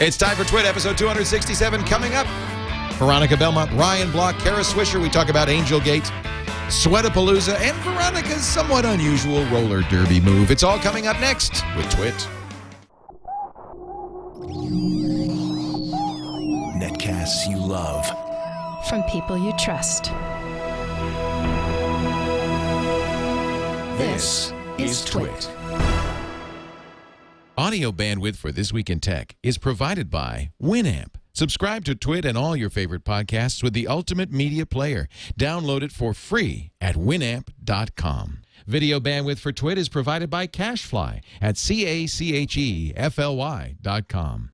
It's time for TWiT, episode 267. Coming up, Veronica, Belmont, Ryan Block, Kara Swisher. We talk about Angelgate, Sweatapalooza, and Veronica's somewhat unusual roller derby move. It's all coming up next with TWiT. Netcasts you love. From people you trust. This is TWiT. Audio bandwidth for This Week in Tech is provided by Winamp. Subscribe to TWiT and all your favorite podcasts with the ultimate media player. Download it for free at winamp.com. Video bandwidth for TWiT is provided by CacheFly at CacheFly.com.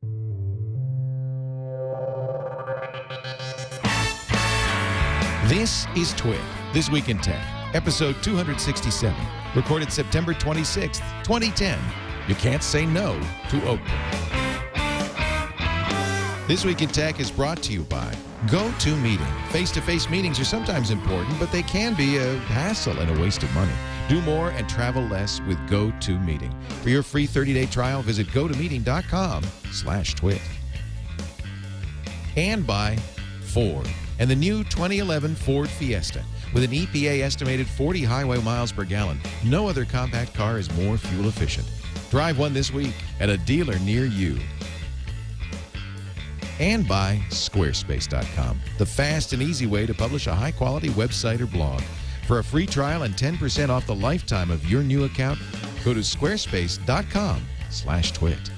This is TWiT, This Week in Tech, episode 267, recorded September 26th, 2010. You can't say no to Oprah. This Week in Tech is brought to you by GoToMeeting. Face-to-face meetings are sometimes important, but they can be a hassle and a waste of money. Do more and travel less with GoToMeeting. For your free 30-day trial, visit gotomeeting.com/twit. And by Ford and the new 2011 Ford Fiesta. With an EPA estimated 40 highway miles per gallon, no other compact car is more fuel efficient. Drive one this week at a dealer near you. And by Squarespace.com, the fast and easy way to publish a high-quality website or blog. For a free trial and 10% off the lifetime of your new account, go to squarespace.com/twit.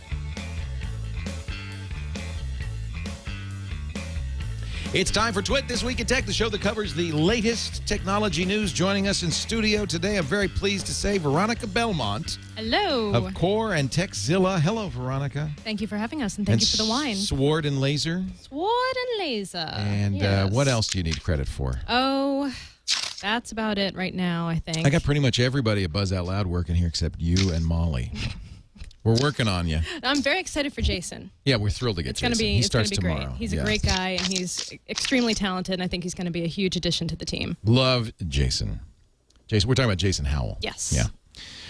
It's time for TWiT, This Week in Tech, the show that covers the latest technology news. Joining us in studio today, I'm very pleased to say, Veronica Belmont. Hello. Of Core and TechZilla. Hello, Veronica. Thank you for having us, and thank you for the wine. Sword and Laser. Sword and Laser. And yes. What else do you need credit for? Oh, that's about it right now, I think. I got pretty much everybody at Buzz Out Loud working here except you and Molly. We're working on you. I'm very excited for Jason. Yeah, we're thrilled to get Jason. He starts tomorrow. Great. He's a great guy, and he's extremely talented, and I think he's going to be a huge addition to the team. Love Jason. Jason, we're talking about Jason Howell. Yes. Yeah.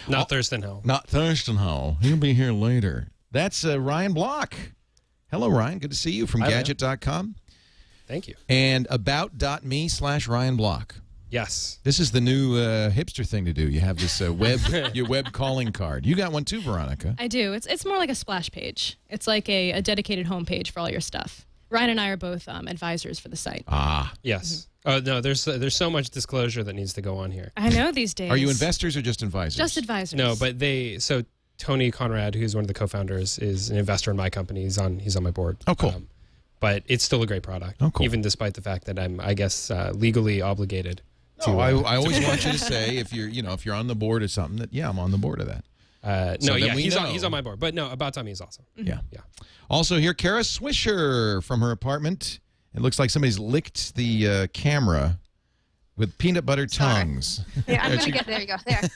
Not Thurston Howell. Not Thurston Howell. He'll be here later. That's Ryan Block. Hello, Ryan. Good to see you from Gadget.com. Thank you. And about.me/Ryan Block. Yes. This is the new hipster thing to do. You have this your web calling card. You got one too, Veronica. I do. It's more like a splash page. It's like a dedicated homepage for all your stuff. Ryan and I are both advisors for the site. Ah. Yes. Oh, no, there's so much disclosure that needs to go on here. I know these days. Are you investors or just advisors? Just advisors. No, but so Tony Conrad, who's one of the co-founders, is an investor in my company. He's on my board. Oh, cool. But it's still a great product. Oh, cool. Even despite the fact that I'm, I guess, legally obligated. No, I always want you to say if you're on the board of something that I'm on the board of that. He's on my board. But no, About Time is awesome. Yeah. Also here, Kara Swisher from her apartment. It looks like somebody's licked the camera with peanut butter tongues. Yeah, I'm gonna get there. You go there.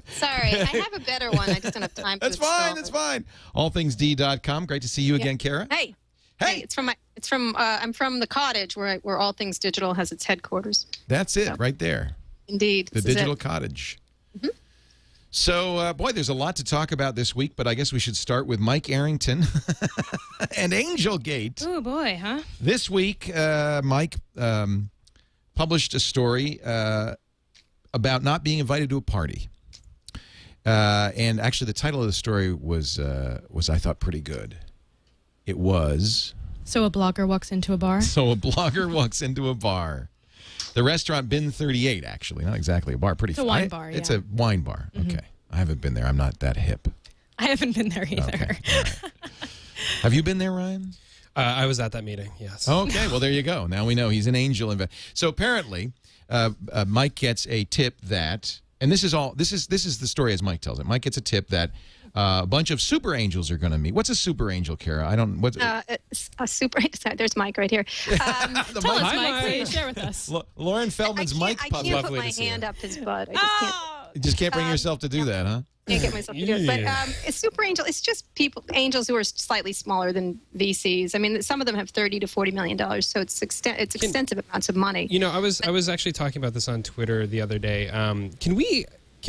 Sorry, I have a better one. I just don't have time. That's fine. That's fine. Allthingsd.com. Great to see you again, Kara. Hey. I'm from the cottage where All Things Digital has its headquarters. That's it, right there. Indeed. The digital cottage. Mm-hmm. So, boy, there's a lot to talk about this week, but I guess we should start with Mike Arrington and Angelgate. Oh, boy, huh? This week, Mike published a story about not being invited to a party. And actually, the title of the story was I thought, pretty good. It was... So a blogger walks into a bar? So a blogger walks into a bar. The restaurant Bin 38, actually. Not exactly a bar. It's a wine bar, It's a wine bar. Mm-hmm. Okay. I haven't been there. I'm not that hip. I haven't been there either. Okay. Right. Have you been there, Ryan? I was at that meeting, yes. Okay. Well, there you go. Now we know he's an angel. So apparently, Mike gets a tip that... And this is the story as Mike tells it. Mike gets a tip that... a bunch of super angels are going to meet. What's a super angel, Kara? I don't. What's a super? There's Mike right here. Tell us, Mike. Please share with us. Lauren Feldman's Mike. I can't put my hand up his butt. I just can't. You just can't bring yourself to do that, huh? Can't get myself to do it. But a super angel, it's just angels who are slightly smaller than VCs. I mean, some of them have $30 to $40 million, so it's extensive amounts of money. You know, I was actually talking about this on Twitter the other day. Can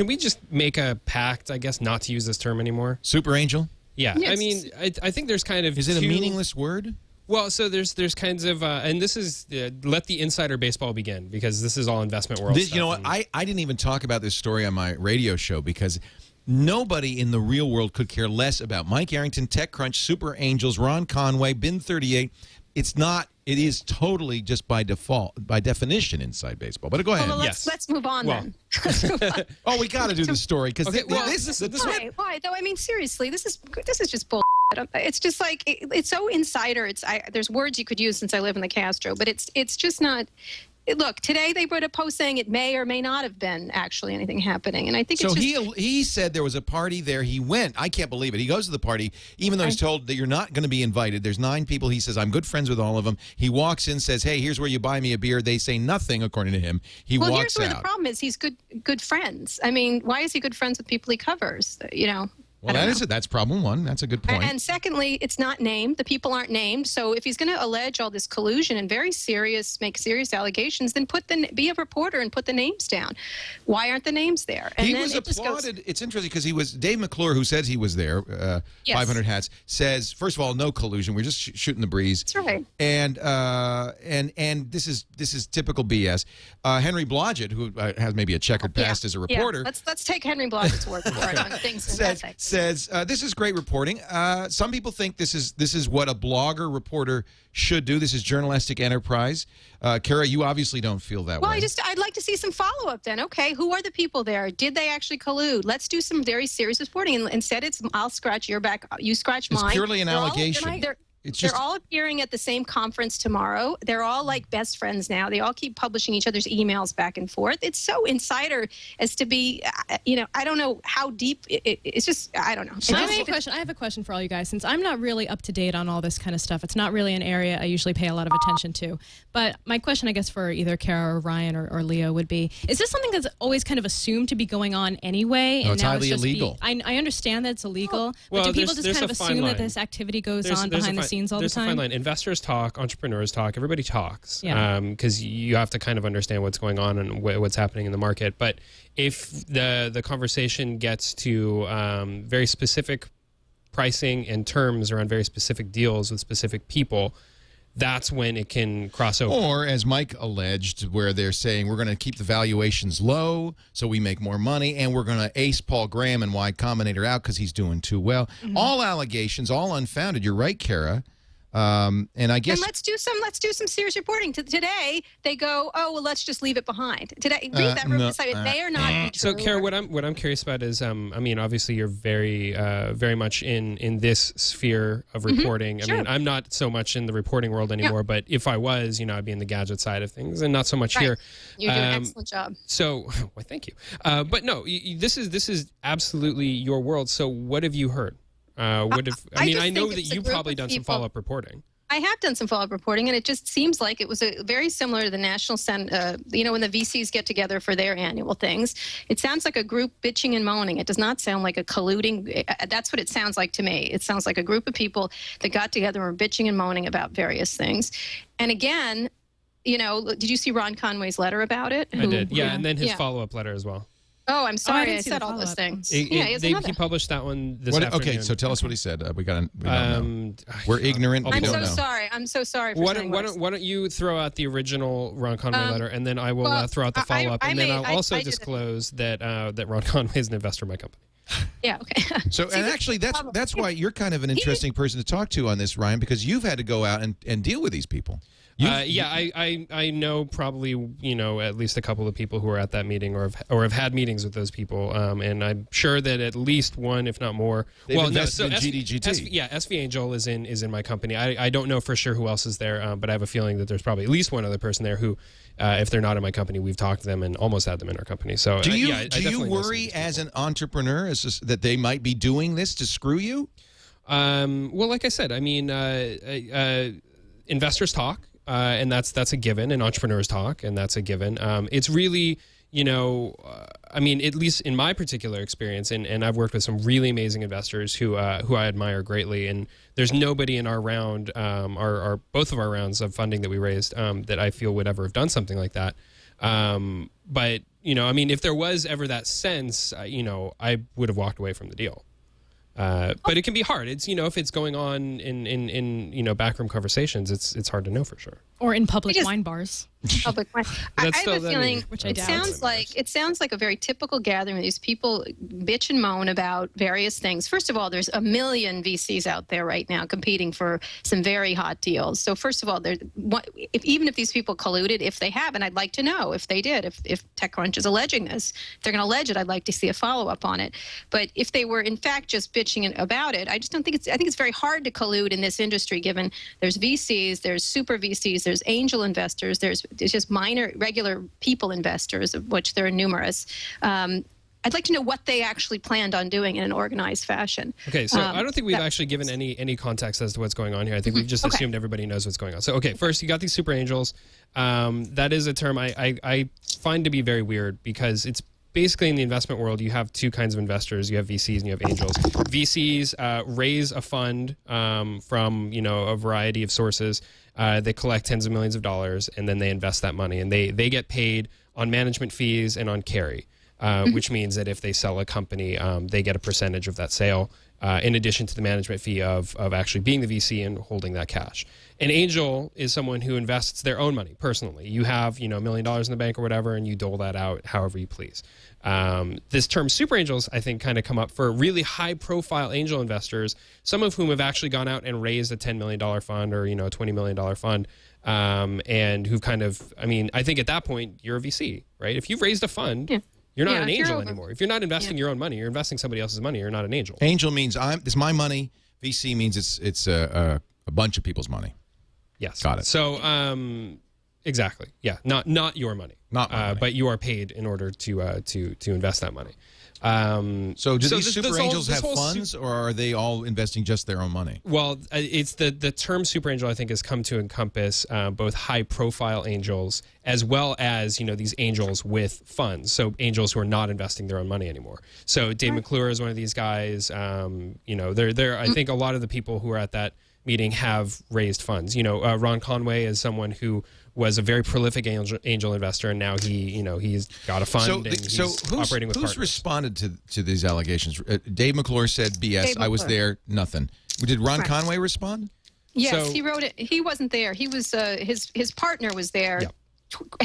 we just make a pact, I guess, not to use this term anymore? Super angel? Yeah, Yes. I mean, I think there's kind of Is it a two- meaningless word? Well, so there's kinds of, and this is let the insider baseball begin, because this is all investment world. You know what? I didn't even talk about this story on my radio show because nobody in the real world could care less about Mike Arrington, TechCrunch, Super Angels, Ron Conway, Bin 38. It's not. It is totally just by default, by definition, inside baseball. But go ahead. Well, Yes. let's move on Well. then. Let's move on. Oh, we got to do the story because Okay, well, this Why? Though, I mean, seriously, this is just bull. It's just like it's so insider. There's words you could use since I live in the Castro, but it's just not. Look, today they wrote a post saying it may or may not have been actually anything happening, and I think So it's just, he said there was a party there. He went. I can't believe it. He goes to the party, even though he's told that you're not going to be invited. There's 9 people. He says, I'm good friends with all of them. He walks in, says, hey, here's where you buy me a beer. They say nothing, according to him. He well, walks here's where out. the problem is. He's good friends. I mean, why is he good friends with people he covers? You know. Well, that's problem one. That's a good point. And secondly, it's not named. The people aren't named. So if he's going to allege all this collusion and make serious allegations, then be a reporter and put the names down. Why aren't the names there? And He then was it just goes- applauded. It's interesting because he was Dave McClure, who says he was there. Yes. 500 Hats says, first of all, no collusion. We're just shooting the breeze. That's right. And this is typical BS. Henry Blodgett, who has maybe a checkered past as a reporter, Let's take Henry Blodgett's word for it on things in ethics. says this is great reporting. Some people think this is what a blogger reporter should do. This is journalistic enterprise. Kara, you obviously don't feel that Well, way. I'd like to see some follow-up then. Okay, who are the people there? Did they actually collude? Let's do some very serious reporting. And instead, it's I'll scratch your back, you scratch It's mine. purely an They're all- allegation. They're all appearing at the same conference tomorrow. They're all like best friends now. They all keep publishing each other's emails back and forth. It's so insider as to be, I don't know how deep it's just, I don't know. So I have a question for all you guys. Since I'm not really up to date on all this kind of stuff, it's not really an area I usually pay a lot of attention to. But my question, I guess, for either Kara or Ryan or Leo would be, is this something that's always kind of assumed to be going on anyway? No, it's now highly just illegal. I understand that it's illegal, Well, but do people there's just kind of a fine assume line. that this activity goes There's on a behind the fine- scenes all the there's a fine time? line. Investors talk, entrepreneurs talk, everybody talks. Yeah. Because you have to kind of understand what's going on and what's happening in the market. But if the conversation gets to very specific pricing and terms around very specific deals with specific people, that's when it can cross over. Or, as Mike alleged, where they're saying we're going to keep the valuations low so we make more money, and we're going to ace Paul Graham and Y Combinator out because he's doing too well. All allegations, all unfounded. You're right, Kara. And I guess And let's do some serious reporting. Today they go, oh well, let's just leave it behind. Today, read that no, it may or not be true. So, Kara, what I'm curious about is, I mean, obviously you're very much in this sphere of reporting. Sure. I mean, I'm not so much in the reporting world anymore, but if I was, I'd be in the gadget side of things, and not so much Right. here. You do an excellent job. So, well, thank you. But no, this is absolutely your world. So, what have you heard? I mean, just I know think that it's a you've group probably of done some people- follow-up reporting. I have done some follow-up reporting, and it just seems like it was very similar to the National when the VCs get together for their annual things. It sounds like a group bitching and moaning. It does not sound like a colluding. That's what it sounds like to me. It sounds like a group of people that got together and were bitching and moaning about various things. And again, did you see Ron Conway's letter about it? I did, yeah, and then his Yeah. follow-up letter as well. Oh, I'm sorry. didn't I see said the all those follow-up. things. He published that one this afternoon. okay, so tell us what he said. We don't know. We're ignorant. We I'm don't so know. sorry. I'm so sorry for Why saying why don't you throw out the original Ron Conway letter, and then I will throw out the follow-up, and then I'll also disclose that Ron Conway is an investor in my company. Yeah, okay. So, and actually, that's why you're kind of an interesting person to talk to on this, Ryan, because you've had to go out and deal with these people. I know probably at least a couple of people who are at that meeting or have had meetings with those people, and I'm sure that at least one, if not more. They've invested in GDGT. SV Angel is in my company. I don't know for sure who else is there, but I have a feeling that there's probably at least one other person there who, if they're not in my company, we've talked to them and almost had them in our company. So do you definitely know some of worry these as people. an entrepreneur that they might be doing this to screw you? Well, like I said, I mean, investors talk. And that's a given, and entrepreneurs talk, and that's a given. It's really, I mean, at least in my particular experience, and I've worked with some really amazing investors who I admire greatly, and there's nobody in our round, both of our rounds of funding that we raised, that I feel would ever have done something like that. But I mean, if there was ever that sense, I would have walked away from the deal. But it can be hard. It's if it's going on in backroom conversations, it's hard to know for sure. Or in public wine bars. Public wine. I have a feeling which I it doubt. sounds like a very typical gathering where these people bitch and moan about various things. First of all, there's a million VCs out there right now competing for some very hot deals. So first of all, even if these people colluded, if they haven't, I'd like to know if they did. If TechCrunch is alleging this, if they're going to allege it, I'd like to see a follow up on it. But if they were in fact just bitching about it, I just don't think I think it's very hard to collude in this industry. Given there's VCs, there's super VCs, there's angel investors, there's just minor, regular people investors, of which there are numerous. I'd like to know what they actually planned on doing in an organized fashion. Okay, so I don't think we've actually given any context as to what's going on here. I think we've just assumed everybody knows what's going on. So, okay, first you got these super angels. That is a term I find to be very weird because it's basically in the investment world, you have two kinds of investors. You have VCs and you have angels. VCs raise a fund from a variety of sources. They collect tens of millions of dollars, and then they invest that money. And they get paid on management fees and on carry, which means that if they sell a company, they get a percentage of that sale, in addition to the management fee of actually being the VC and holding that cash. An angel is someone who invests their own money personally. You have $1 million in the bank or whatever, and you dole that out however you please. This term super angels, I think, kind of come up for really high-profile angel investors, some of whom have actually gone out and raised a $10 million fund or a $20 million fund, and who've kind of, I think at that point you're a VC, right? If you've raised a fund, you're not an angel anymore. If you're not investing your own money, you're investing somebody else's money. You're not an angel. Angel means it's my money. VC means it's a bunch of people's money. Yes. Got it. So, exactly. Yeah. Not your money. Not my money. But you are paid in order to invest that money. So do these super angels have funds, or are they all investing just their own money? Well, it's the term super angel, I think, has come to encompass both high-profile angels as well as these angels with funds. So angels who are not investing their own money anymore. So Dave McClure is one of these guys. I think a lot of the people who are at that meeting have raised funds. Ron Conway is someone who was a very prolific angel investor, and now he's got a fund and he's operating with partners. Who's responded to these allegations? Dave McClure said, BS, I was there, nothing. Did Ron Conway respond? Yes, he wrote it. He wasn't there. He was his partner was there. Yep.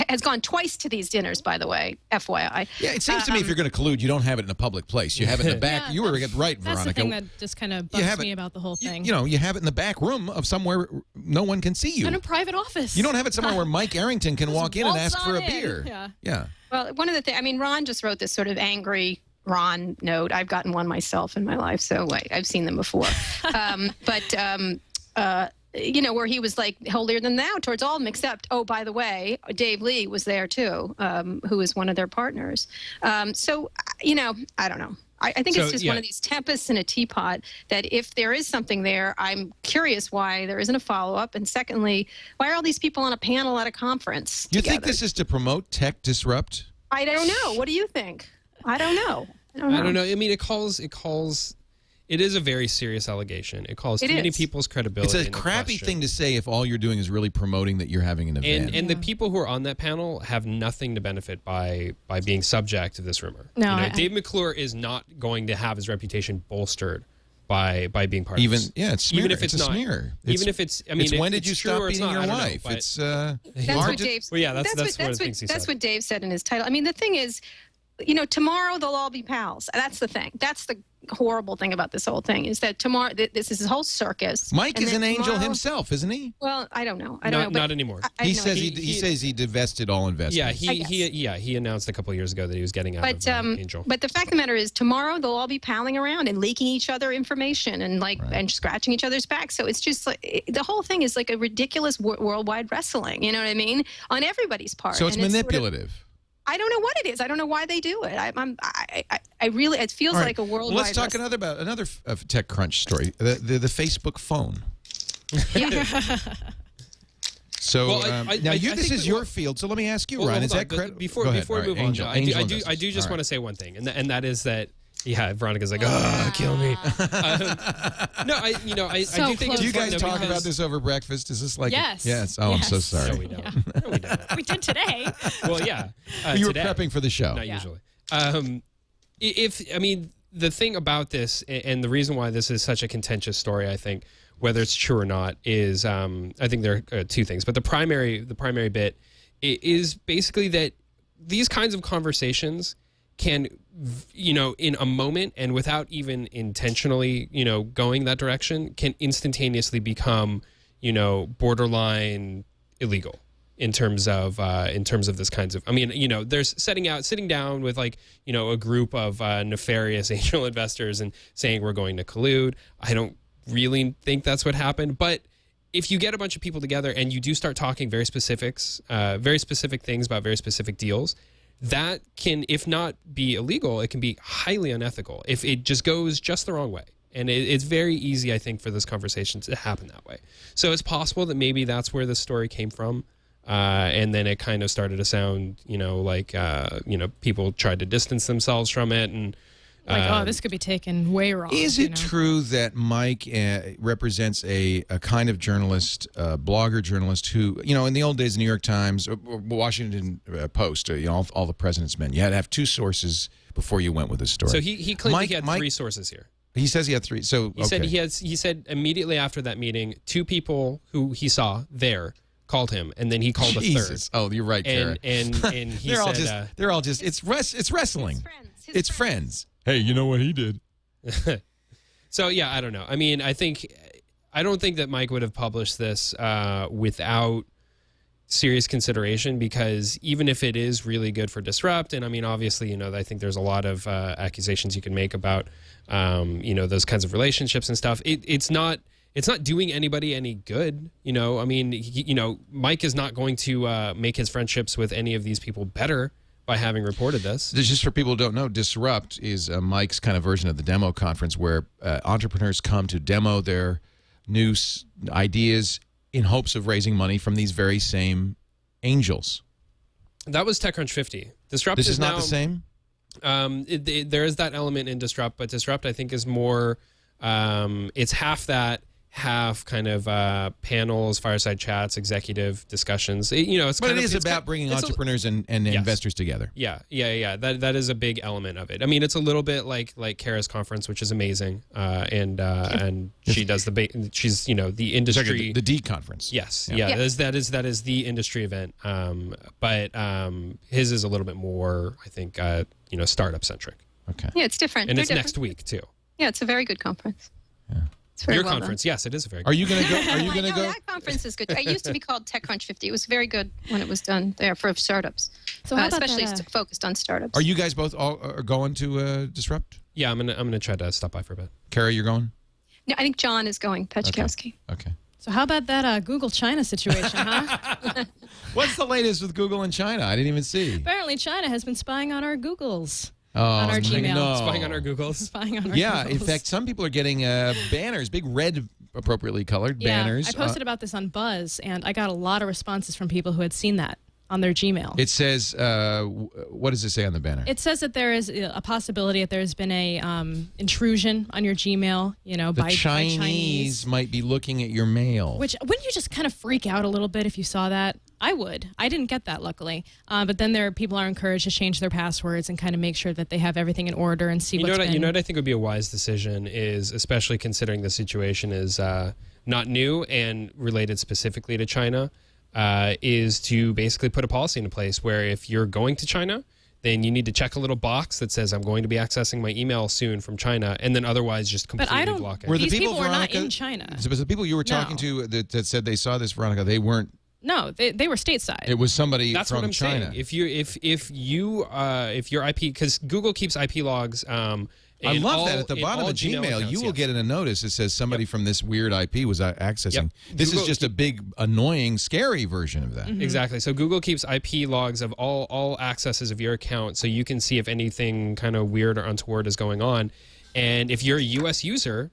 Has gone twice to these dinners, by the way, FYI. Yeah, it seems to me if you're going to collude, you don't have it in a public place. You have it in the back. Yeah, you were right, Veronica. That's the thing that just kind of bugs me about the whole thing. You have it in the back room of somewhere no one can see you. In a private office. You don't have it somewhere where Mike Arrington can walk in and ask for a beer. Yeah. Well, one of the things, Ron just wrote this sort of angry Ron note. I've gotten one myself in my life, so I've seen them before. Where he was like holier than thou towards all of them, except, oh, by the way, Dave Lee was there too, who is one of their partners. I don't know. I think it's just one of these tempests in a teapot that if there is something there, I'm curious why there isn't a follow-up. And secondly, why are all these people on a panel at a conference Do you together? think this is to promote Tech Disrupt? I don't know. What do you think? I don't know. I don't know. It is a very serious allegation. It calls too many people's credibility. It's a crappy thing to say if all you're doing is really promoting that you're having an event. And the people who are on that panel have nothing to benefit by being subject to this rumor. No, Dave McClure is not going to have his reputation bolstered by being part of this. It's smear. Even if it's a not, smear. Even if it's, when did you stop beating your wife? That's what Dave said. That's what Dave said in his title. The thing is, tomorrow they'll all be pals. That's the thing. That's the horrible thing about this whole thing is that tomorrow this is a whole circus. Mike is an angel himself, isn't he? Well, I don't know. I don't know. Not anymore. He says he divested all investments. Yeah, he announced a couple of years ago that he was getting out of Angel. But the fact of the matter is, tomorrow they'll all be palling around and leaking each other information and and scratching each other's backs. So it's just like the whole thing is like a ridiculous worldwide wrestling. You know what I mean? On everybody's part. So it's manipulative. I don't know what it is. I don't know why they do it. I really, it feels like a worldwide. Let's talk another TechCrunch story. The Facebook phone. So this is your field. So let me ask you, Ryan. Is that correct? Before we move on, I do just want to say one thing, and that is that. Yeah, Veronica's like, kill me. I do think. Do you guys talk about this over breakfast? Is this like? Yes. Yes. Oh, I'm so sorry. No, we don't. Yeah. No, we don't. We did today. Well, yeah. You were today. prepping for the show. Not usually. the thing about this, and the reason why this is such a contentious story, I think, whether it's true or not, is I think there are two things. But the primary bit is basically that these kinds of conversations can, in a moment and without even intentionally, going that direction, can instantaneously become, borderline illegal in terms of this kinds of. I mean, there's sitting down with a group of nefarious angel investors and saying we're going to collude. I don't really think that's what happened, but if you get a bunch of people together and you do start talking very specific things about very specific deals, that can, if not be illegal, it can be highly unethical if it just goes just the wrong way. And it's very easy, I think, for this conversation to happen that way. So it's possible that maybe that's where this story came from. And then it kind of started to sound, people tried to distance themselves from it. And this could be taken way wrong. Is it true that Mike represents a kind of journalist, blogger journalist who, in the old days, New York Times, Washington Post, all the president's men, you had to have two sources before you went with a story. So he claimed he had three sources here. He says he had three. So he said immediately after that meeting, two people who he saw there called him, and then he called a third. Oh, you're right, Kara. And he they're all just it's wrestling. It's friends. Hey, you know what he did? So yeah, I don't know. I mean, I don't think that Mike would have published this without serious consideration, because even if it is really good for Disrupt, and I mean, obviously, I think there's a lot of accusations you can make about, those kinds of relationships and stuff. It's not doing anybody any good. I mean, Mike is not going to make his friendships with any of these people better by having reported this. Just for people who don't know, Disrupt is Mike's kind of version of the demo conference where entrepreneurs come to demo their new ideas in hopes of raising money from these very same angels. That was TechCrunch 50. Disrupt This is not now, the same? There is that element in Disrupt, but Disrupt, I think, is more, it's half that, half kind of panels, fireside chats, executive discussions. It's but kind it is it's about bringing entrepreneurs and investors together. Yeah. That is a big element of it. I mean, it's a little bit like Kara's conference, which is amazing, and she does she's the industry, like the D conference. Yes, yeah. That is the industry event. But his is a little bit more, I think, startup centric. Okay. Yeah, it's different. And it's different. next week too. Yeah, it's a very good conference. Yeah. Your conference, yes, it is a very good. Are you going to go? Are you going to go? That conference is good. It used to be called TechCrunch 50. It was very good when it was done there for startups, So how about especially that, focused on startups. Are you guys both all are going to Disrupt? Yeah, I'm gonna try to stop by for a bit. Kara, you're going? No, I think John is going. Pechkowski. Okay. So how about that Google China situation, huh? What's the latest with Google in China? I didn't even see. Apparently, China has been spying on our Googles. On our Gmail. No. Spying on our Googles. Spying on our Yeah, Googles. in fact, some people are getting banners, big red, appropriately colored banners. I posted about this on Buzz, and I got a lot of responses from people who had seen that on their Gmail. It says, what does it say on the banner? It says that there is a possibility that there's been a intrusion on your Gmail, by Chinese. Might be looking at your mail. Which, wouldn't you just kind of freak out a little bit if you saw that? I would. I didn't get that, luckily. But then people are encouraged to change their passwords and kind of make sure that they have everything in order and see what's been... You know what I think would be a wise decision is, especially considering the situation is not new and related specifically to China, is to basically put a policy into place where if you're going to China, then you need to check a little box that says, I'm going to be accessing my email soon from China, and then otherwise just completely block it. Were the These people, people were not Veronica, in China. So was the people you were talking to that said they saw this, Veronica, they weren't... No, they were stateside. It was somebody That's from what I'm China. saying. If your IP, because Google keeps IP logs. I love that at the bottom of Gmail, accounts, you will get a notice that says somebody from this weird IP was accessing. Yep. This Google is just a big, annoying, scary version of that. Mm-hmm. Exactly. So Google keeps IP logs of all accesses of your account, so you can see if anything kind of weird or untoward is going on. And if you're a U.S. user,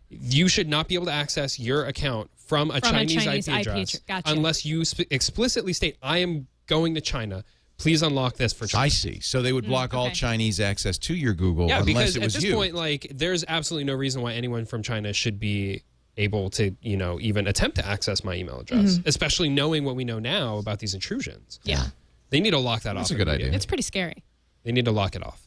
you should not be able to access your account from a Chinese IP address unless you explicitly state, I am going to China. Please unlock this for China. I see. So they would block all Chinese access to your Google unless because it was at this you. point, there's absolutely no reason why anyone from China should be able to, even attempt to access my email address, especially knowing what we know now about these intrusions. Yeah. They need to lock that off. That's a good idea. It's pretty scary. They need to lock it off.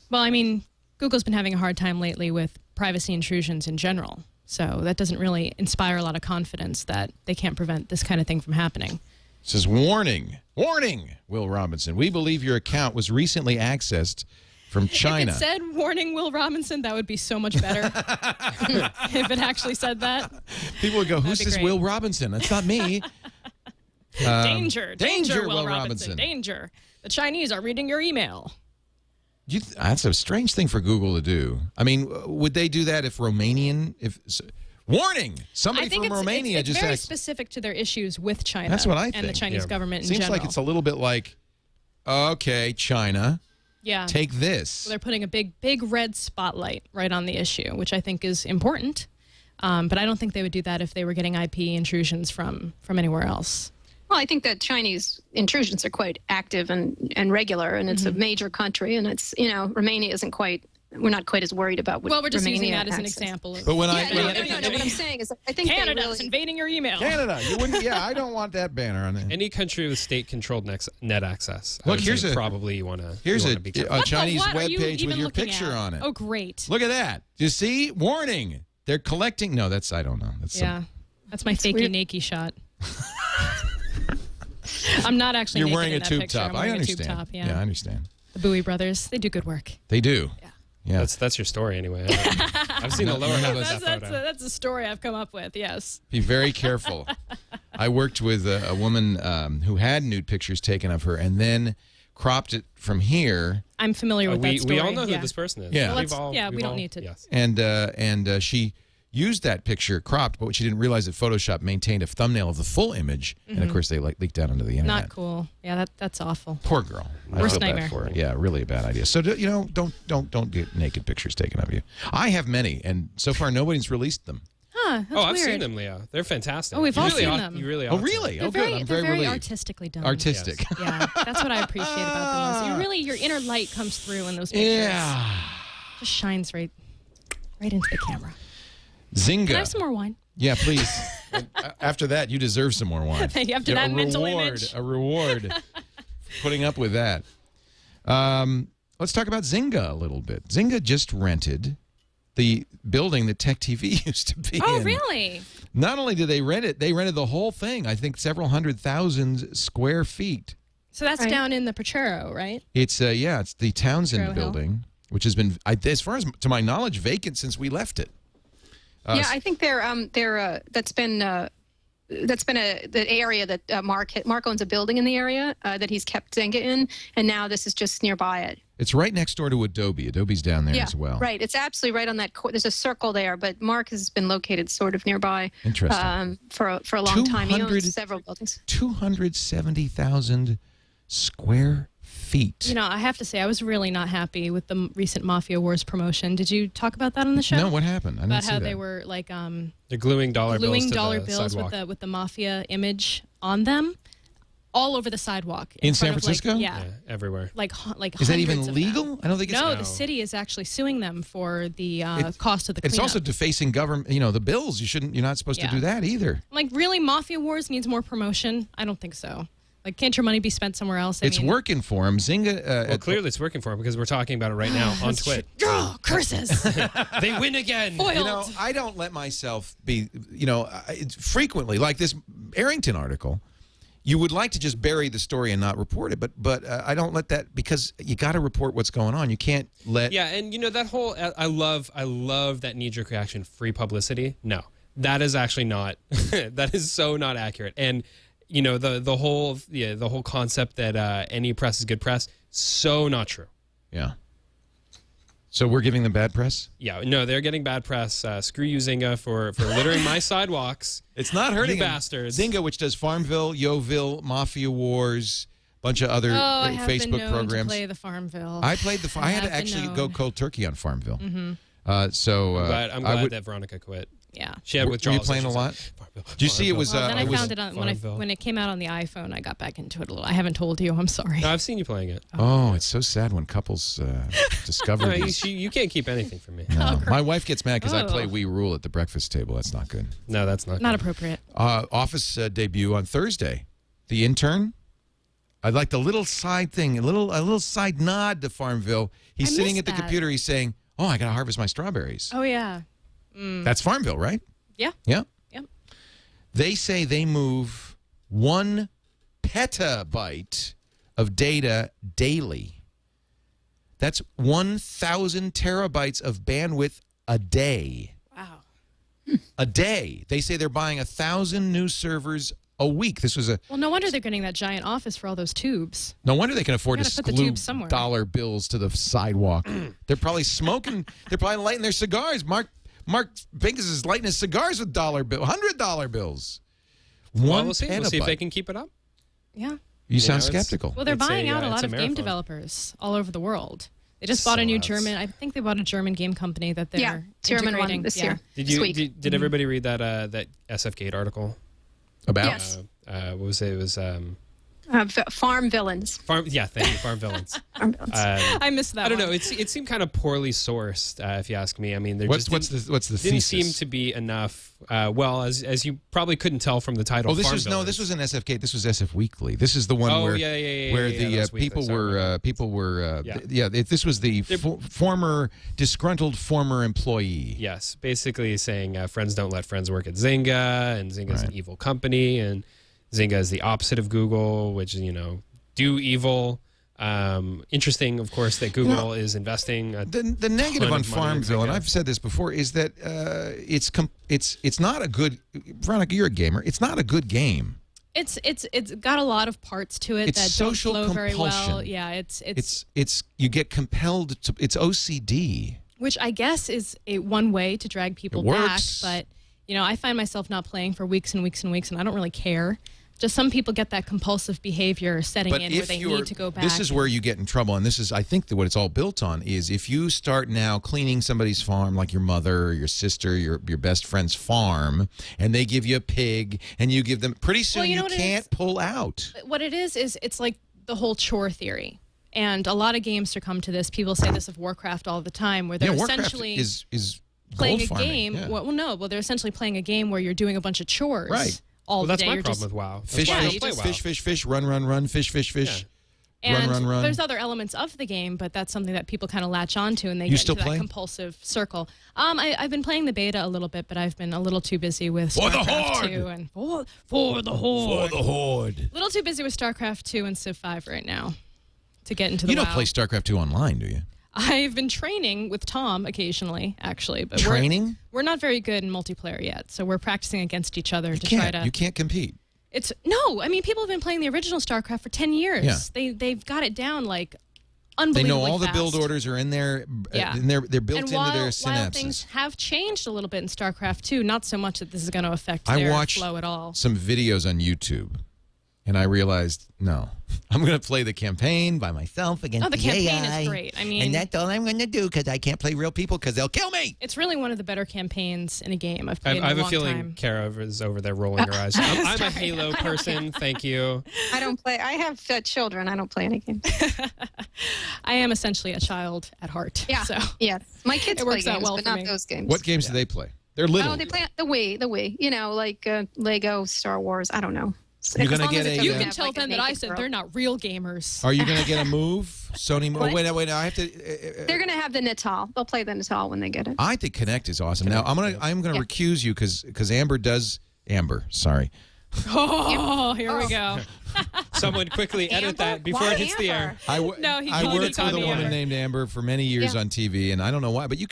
Well, I mean, Google's been having a hard time lately with privacy intrusions in general. So that doesn't really inspire a lot of confidence that they can't prevent this kind of thing from happening. It says, warning, warning, Will Robinson. We believe your account was recently accessed from China. If it said, warning, Will Robinson, that would be so much better. If it actually said that. People would go, who's be this great. Will Robinson? That's not me. Danger, danger, Will Will Robinson, Robinson. danger. The Chinese are reading your email. That's a strange thing for Google to do. I mean, would they do that if Romanian... Warning! Somebody I think from Romania it's just very asked... specific to their issues with China. That's what I And the think. Chinese government in Seems general. like it's a little bit like, okay, China, yeah. take this. So they're putting a big red spotlight right on the issue, which I think is important. But I don't think they would do that if they were getting IP intrusions from anywhere else. Well, I think that Chinese intrusions are quite active and regular, and it's a major country, and it's, Romania isn't quite, we're not quite as worried about what Well, we're just using Romania that as an access. example. Of But when No, what I'm saying is I think Canada's they really, invading your email. Canada, you wouldn't... Yeah, I don't want that banner on it. Any country with state-controlled net access. I Look, would here's say a- probably you want to Here's be careful. a What the Chinese what are web you page with even your looking picture at? on it. Oh, great. Look at that. You see? Warning. They're collecting... No, that's... I don't know. That's Yeah. That's my fakey weird. naked shot. I'm not actually You're naked wearing in a that tube picture. top. I'm I wearing understand. A tube top, yeah. I understand. The Bowie brothers, they do good work. They do. Yeah. Yeah. That's your story anyway. I've seen the lower half of that photo. That's a story I've come up with, yes. Be very careful. I worked with a woman who had nude pictures taken of her and then cropped it from here. I'm familiar with that story. We all know yeah. who this person is. Yeah. Well, we we've don't need to. Yes. And she used that picture cropped, but what she didn't realize that Photoshop maintained a thumbnail of the full image, and of course they leaked out onto the internet. Not cool. Yeah, that's awful. Poor girl. I Worst feel bad nightmare. for her. Yeah, really a bad idea. So don't get naked pictures taken of you. I have many, and so far nobody's released them. Huh, that's I've weird. seen them, Leo. They're fantastic. Oh, we've all seen ought- them. You really Oh, ought to. really? They're Oh, very, good. I'm they're very very relieved. artistically done. Artistic. Yeah, that's what I appreciate about them. Is you really, your inner light comes through in those pictures. Yeah. Just shines right into the camera. Zynga. Can I have some more wine? Yeah, please. After that, you deserve some more wine. Thank you. After Yeah, that mental image. A reward. For putting up with that. Let's talk about Zynga a little bit. Zynga just rented the building that Tech TV used to be Oh, in. really? Not only did they rent it, they rented the whole thing. I think several 100,000 square feet. So that's Right. down in the Pochero, right? It's it's the Townsend Pochero Hill. building, which has been, as far as to my knowledge, vacant since we left it. yeah, I think that's been the area that Mark owns a building in the area that he's kept Zynga in, and now this is just nearby it. It's right next door to Adobe. Adobe's down there Yeah, as well. right. It's absolutely right on that. There's a circle there, but Mark has been located sort of nearby. Interesting. For a long time. He 200 owns several buildings. 270,000 square feet. You know, I have to say, I was really not happy with the recent Mafia Wars promotion. Did you talk about that on the show? No, what happened? I didn't About see how that. they were like They're gluing dollar gluing bills dollar to the bills sidewalk. with the Mafia image on them, all over the sidewalk In front San of, like, Francisco? yeah, everywhere. like Is that even hundreds of legal? them. I don't think it's... No, the city is actually suing them for the cost of the It's cleanup. also defacing government, the bills. You're not supposed to Yeah. do that either. Like, really, Mafia Wars needs more promotion? I don't think so. Like, can't your money be spent somewhere else? It's working for him. Zynga... Well, clearly it's working for him because we're talking about it right now on Twit. Oh, curses. They win again. Foiled. I don't let myself be, frequently, like this Arrington article, you would like to just bury the story and not report it, but I don't let that, because you got to report what's going on. You can't let... Yeah, and that whole I love that knee-jerk reaction, free publicity. No, that is actually not. That is so not accurate. And the whole concept that any press is good press, so not true. Yeah. So we're giving them bad press? Yeah, no, they're getting bad press. Screw you, Zynga, for littering my sidewalks. It's not hurting You them. bastards. Zynga, which does Farmville, Yoville, Mafia Wars, bunch of other I have been Facebook known programs. to play the Farmville. I played I had to have been actually known. go cold turkey on Farmville. Mm-hmm. I'm glad would, that Veronica quit. Yeah. She had Were you withdrawals. playing so a she's lot? like, Farmville, Did you see it was... Well, then I it was, found it on Farmville. when it came out on the iPhone. I got back into it a little. I haven't told you. I'm sorry. No, I've seen you playing it. Oh, it's so sad when couples discover No, these. you can't keep anything from me. No. My wife gets mad because I play Oh. We Rule at the breakfast table. That's not good. No, that's not. Not good. appropriate. Office debut on Thursday. The Intern. I like the little side thing, a little side nod to Farmville. He's I sitting missed at the that. computer. He's saying, Oh, I got to harvest my strawberries. Oh, yeah. That's Farmville, right? Yeah. Yeah. Yep. They say they move 1 petabyte of data daily. That's 1,000 terabytes of bandwidth a day. Wow. A day. They say they're buying 1,000 new servers a week. This was a Well, no wonder they're getting that giant office for all those tubes. no wonder they can afford Gotta to put the glue tubes somewhere. dollar bills to the sidewalk. They're probably smoking. They're probably lighting their cigars. Mark Pincus is lighting his cigars with $100 bills. Well, we'll see. We'll see if they can keep it up. Yeah. You sound know, skeptical. Well, they're buying out a it's lot a of game marathon. developers all over the world. They just bought a new German. I think they bought a German game company that they're German integrating one this year. Did everybody read that SF Gate article? About Yes. What was it? It was Farm villains. Farm. Yeah, thank you, Farm Villains. Farm villains. I missed that. I don't know. one. It seemed kind of poorly sourced, if you ask me. I mean, there what's just the didn't thesis? seem to be enough. Well, as you probably couldn't tell from the title. Oh, this Farm was Villains. this was an SF This was SF Weekly. This is the one Oh, where yeah, the that was Weekly, people sorry. were Yeah. This was the former disgruntled former employee. Yes, basically saying friends don't let friends work at Zynga, and Zynga's an evil company, and Zynga is the opposite of Google, which is, do evil. Interesting, of course, that Google is investing The negative ton on of money in Farmville, and Zynga. I've said this before, is that it's not a good. Veronica, you're a gamer. It's not a good game. It's got a lot of parts to it It's that social don't flow very well. compulsion. Yeah, it's You get compelled to. It's OCD. which I guess is one way to drag people It back. works. But I find myself not playing for weeks and weeks and weeks, and I don't really care. Just some people get that compulsive behavior setting in where they need to go back. This is where you get in trouble, and this is, I think, that what it's all built on is if you start now cleaning somebody's farm, like your mother or your sister, your best friend's farm, and they give you a pig, and you give them, pretty soon you know you what it can't is? pull out. What it is it's like the whole chore theory. And a lot of games succumb to this. People say this of Warcraft all the time, where they're Warcraft essentially is playing gold a farming. game. Yeah. Well, they're essentially playing a game where you're doing a bunch of chores. Right. All Well, the that's day. my You're problem just, with WoW. That's Fish, why I fish, don't play WoW. fish, run, fish, fish. and run. there's other elements of the game, but that's something that people kind of latch onto, and they You get still into play? that compulsive circle. I've been playing the beta a little bit, but I've been a little too busy with For the StarCraft Horde! 2 and for the Horde. For the Horde. A little too busy with StarCraft 2 and Civ 5 right now to get into the You don't WoW. play StarCraft 2 online, do you? I've been training with Tom occasionally, actually, but Training? We're not very good in multiplayer yet, so we're practicing against each other to try to. You can't compete. I mean, people have been playing the original StarCraft for 10 years. Yeah. They've got it down like They unbelievably know all the fast. build orders are in there. Yeah. And they're built And into while, their while synapses. things have changed a little bit in StarCraft 2, not so much that this is going to affect I their watched flow at all. some videos on YouTube, and I realized, no, I'm going to play the campaign by myself against Oh, the campaign AI, is great. I mean, and that's all I'm going to do because I can't play real people because they'll kill me. it's really one of the better campaigns in a game I've played in I have a a long feeling time. Kara is over there rolling her eyes. I'm a Halo person. Thank you. I don't play. I have children. I don't play any games. I am essentially a child at heart. Yeah. So Yes. My kids It play works out games, well but for not me. those games. What games do they play? They're little. Oh, they play the Wii. The Wii. Like Lego, Star Wars. I don't know. You're As gonna long get as it a, doesn't you yeah. can have, tell like, a them that I naked said girl. they're not real gamers. Are you going to get a move? Sony move? What? Wait, I have to. They're going to have the Natal. They'll play the Natal when they get it. I think Connect is awesome. Now I'm gonna Yeah. recuse you because Amber. Sorry. Oh, here we go. Someone quickly edit Amber? that before Why it hits the Amber? air. No, he I called worked me with a Tommy woman Amber. named Amber for many years Yeah. on TV, and I don't know why, but you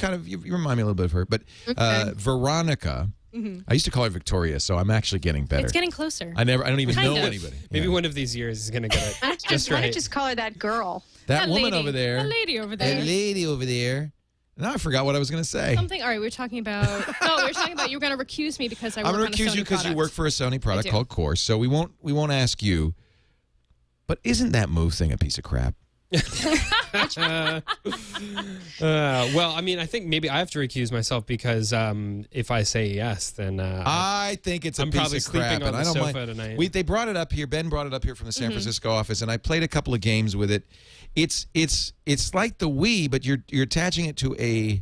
remind me a little bit of her. But Okay. Veronica, I used to call her Victoria, so I'm actually getting better. It's getting closer. I don't even Kind know of. anybody. Maybe Yeah. one of these years is going to get it Why don't you just why don't you right. just call her that girl? That woman lady, over there, That lady over that there. lady over there. Now I forgot what I was going to say. Something. All right, we were talking about. No, we were talking about you were going to recuse me because I work I'm on going a to accuse Sony you because you product. work for a Sony product do. called Course, so we won't ask you. But isn't that move thing a piece of crap? Well, I mean, I think maybe I have to recuse myself because if I say yes, then I think it's a I'm piece probably of crap, sleeping on and the I don't sofa mind. tonight. They brought it up here. Ben brought it up here from the San Francisco office, and I played a couple of games with it. It's like the Wii, but you're attaching it to a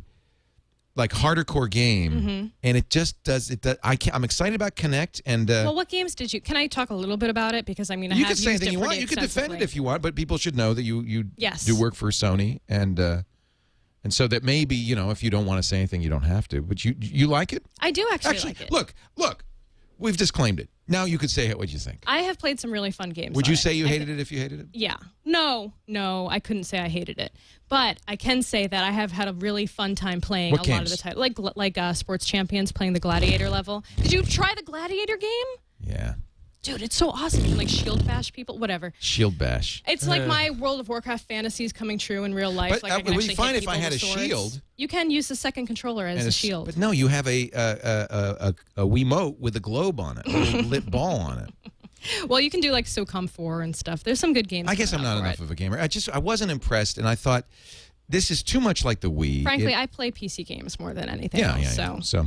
like harder core game, and it just does it. I'm excited about Connect, and Well, what games did you? Can I talk a little bit about it? Because I mean, I you have can say used anything it you want. pretty You can defend it extensively. if you want, but people should know that you Yes. do work for Sony, and And so that maybe, you know, if you don't want to say anything, you don't have to. But you like it? I do actually like it. Look, we've disclaimed it. Now you could say what you think. I have played some really fun games. Would you say you hated it if you hated it? Yeah. No, I couldn't say I hated it. But I can say that I have had a really fun time playing What a lot games? of the titles. Like Sports Champions, playing the Gladiator level. Did you try the Gladiator game? Yeah. Dude, it's so awesome. You can like shield bash people, whatever. Shield bash. It's like my World of Warcraft fantasies coming true in real life. But like I can it would be actually fine hit if I people had a with swords. shield. You can use the second controller as a shield. But no, you have a Wiimote with a globe on it, a little lit ball on it. Well, you can do like SOCOM 4 and stuff. There's some good games. I guess I'm not enough of a gamer. I wasn't impressed, and I thought this is too much like the Wii. Frankly, I play PC games more than anything else. So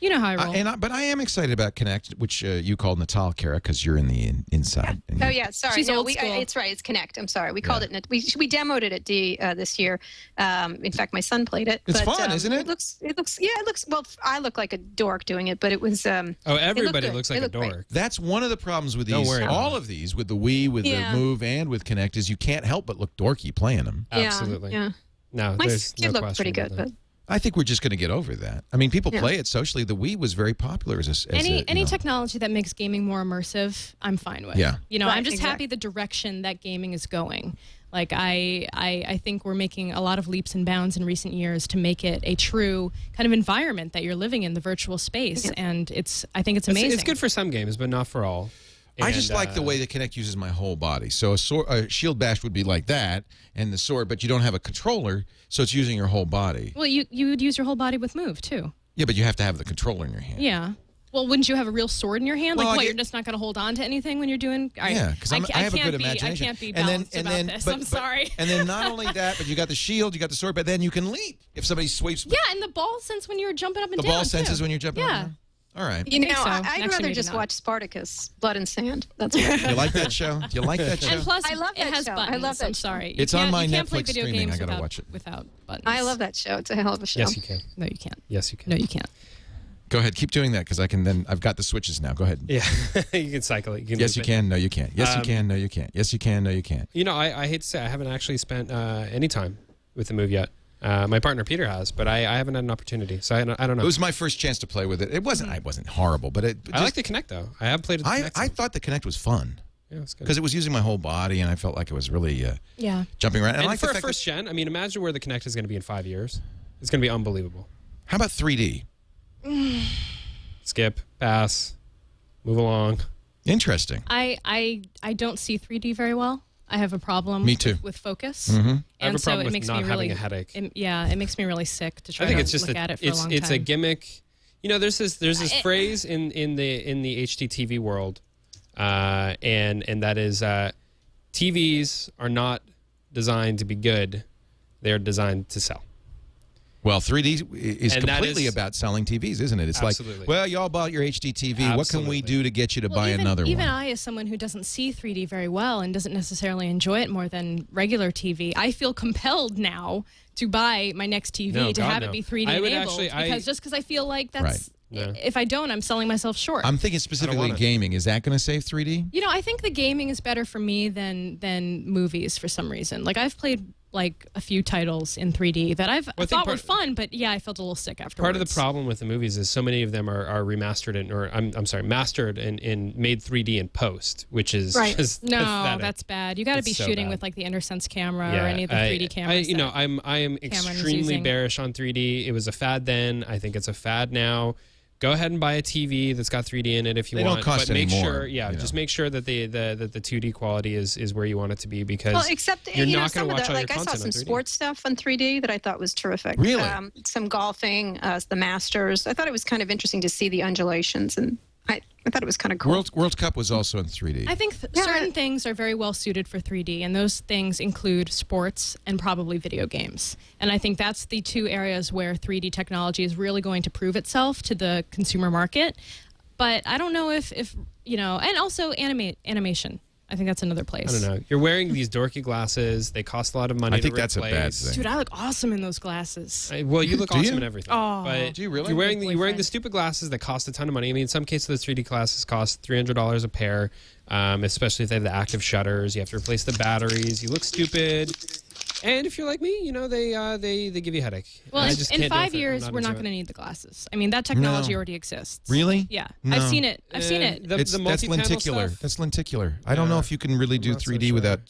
you know how I roll. But I am excited about Connect, which you called Natal, Kara, because you're in the inside. Oh yeah, sorry. She's old school. It's right. It's Connect. I'm sorry. We called it. We demoed it at D this year. In fact, my son played it. It's fun, isn't it? It looks. Yeah, it looks. Well, I look like a dork doing it, but it was. Everybody looks like a dork. Great. That's one of the problems with Don't these. worry about All of these, with the Wii, with the Move, and with Connect, is you can't help but look dorky playing them. Absolutely. Yeah. No, My there's kid no looked question pretty about good, that. but. I think we're just going to get over that. I mean, people play it socially. The Wii was very popular as any you know. technology that makes gaming more immersive, I'm fine with. Yeah. You know, Right, I'm just exactly. happy the direction that gaming is going. Like I think we're making a lot of leaps and bounds in recent years to make it a true kind of environment that you're living in, the virtual space, and I think it's amazing. It's good for some games, but not for all. I just like the way the Kinect uses my whole body. So a shield bash would be like that, and the sword, but you don't have a controller, so it's using your whole body. Well, you would use your whole body with Move too. Yeah, but you have to have the controller in your hand. Yeah. Well, wouldn't you have a real sword in your hand? Well, Like, what, you're just not going to hold on to anything when you're doing... Yeah, because I have a good imagination. I can't be balanced about this. I'm sorry. And then not only that, but you got the shield, you got the sword, but then you can leap if somebody sweeps. Yeah, and the ball sense when you're jumping up and the down, ball senses too. when you're jumping up and Yeah. down? All right. You know, so. I'd Actually, rather maybe just not. watch Spartacus, Blood and Sand. That's what You like that show? Do you like that show? And plus, I love it that has show. I buttons. love that I'm show. sorry. It's on my you can't play Netflix video streaming. games I gotta without, watch it. without buttons. I love that show. It's a hell of a show. Yes, you can. No, you can't. Yes, you can. No, you can't. Go ahead. Keep doing that because I've got the switches now. Go ahead. Yeah, you can cycle it. Yes, you loop it. can. No, you can't. Yes, you can. No, you can't. Yes, you can. No, you can't. You know, I hate to say I haven't actually spent any time with the Move yet. My partner Peter has, but I haven't had an opportunity, so I don't know. It was my first chance to play with it. It wasn't horrible, but I like the Kinect though. I have played with the Kinect. I thought the Kinect was fun yeah, it's good. because it was using my whole body, and I felt like it was really jumping around. And I like for the a fact first gen, I mean, imagine where the Kinect is going to be in 5 years. It's going to be unbelievable. how about 3D? Skip, pass, move along. Interesting. I don't see 3D very well. I have a problem Me too. with focus. Mm-hmm. And I have a so problem it with makes not me having really a headache. it makes me really sick to try I think to it's just look at it for a long time. it's a gimmick. You know, there's this phrase in the HDTV world, and that is TVs are not designed to be good; they are designed to sell. Well, 3D is And that completely is- about selling TVs, isn't it? It's Absolutely. like, well, y'all bought your HD TV. What can we Absolutely. do to get you to buy even, another even one? I, as someone who doesn't see 3D very well and doesn't necessarily enjoy it more than regular TV, I feel compelled now to buy my next TV No, to God, have no. it be 3D I would enabled. actually- Because I feel like that's Right. No. if I don't, I'm selling myself short. I'm thinking specifically want it. gaming. Is that going to save 3D? You know, I think the gaming is better for me than movies for some reason. Like I've played like a few titles in 3D that I think thought were part- fun, but yeah, I felt a little sick afterwards. Part of the problem with the movies is so many of them are remastered mastered and made 3D in post, which is Right. just No, pathetic. that's bad. You got to It's be so shooting bad. with like the InterSense camera or any of the 3D cameras. You know, that I am Cameron is extremely using. bearish on 3D. It was a fad then. I think it's a fad now. Go ahead and buy a TV that's got 3D in it if you They don't want. cost but make any more, sure, you know. just make sure that the 2D quality is where you want it to be because Well, except you're you know, not some going to of watch the all your like I saw content some on 3D. sports stuff on 3D that I thought was terrific. Really? Some golfing, the Masters. I thought it was kind of interesting to see the undulations, and I thought it was kind of cool. World Cup was also in 3D. I think certain things are very well suited for 3D, and those things include sports and probably video games. And I think that's the two areas where 3D technology is really going to prove itself to the consumer market. But I don't know if you know, and also animation. I think that's another place. I don't know. You're wearing these dorky glasses. They cost a lot of money. I think to that's a bad replace. thing. Dude, I look awesome in those glasses. Well, you look Do awesome you? in everything. Oh. But Do you really? You're wearing Big the boyfriend. stupid glasses that cost a ton of money. I mean, in some cases, those 3D glasses cost $300 a pair, especially if they have the active shutters. You have to replace the batteries. You look stupid. And if you're like me, they give you a headache. Well, I just in can't do it. 5 years, we're not going to need the glasses. I mean, that technology already exists. Really? Yeah, No. I've seen it. I've seen it. That's multi-panel lenticular. stuff? That's lenticular. I don't know if you can really do I'm not so 3D sure. without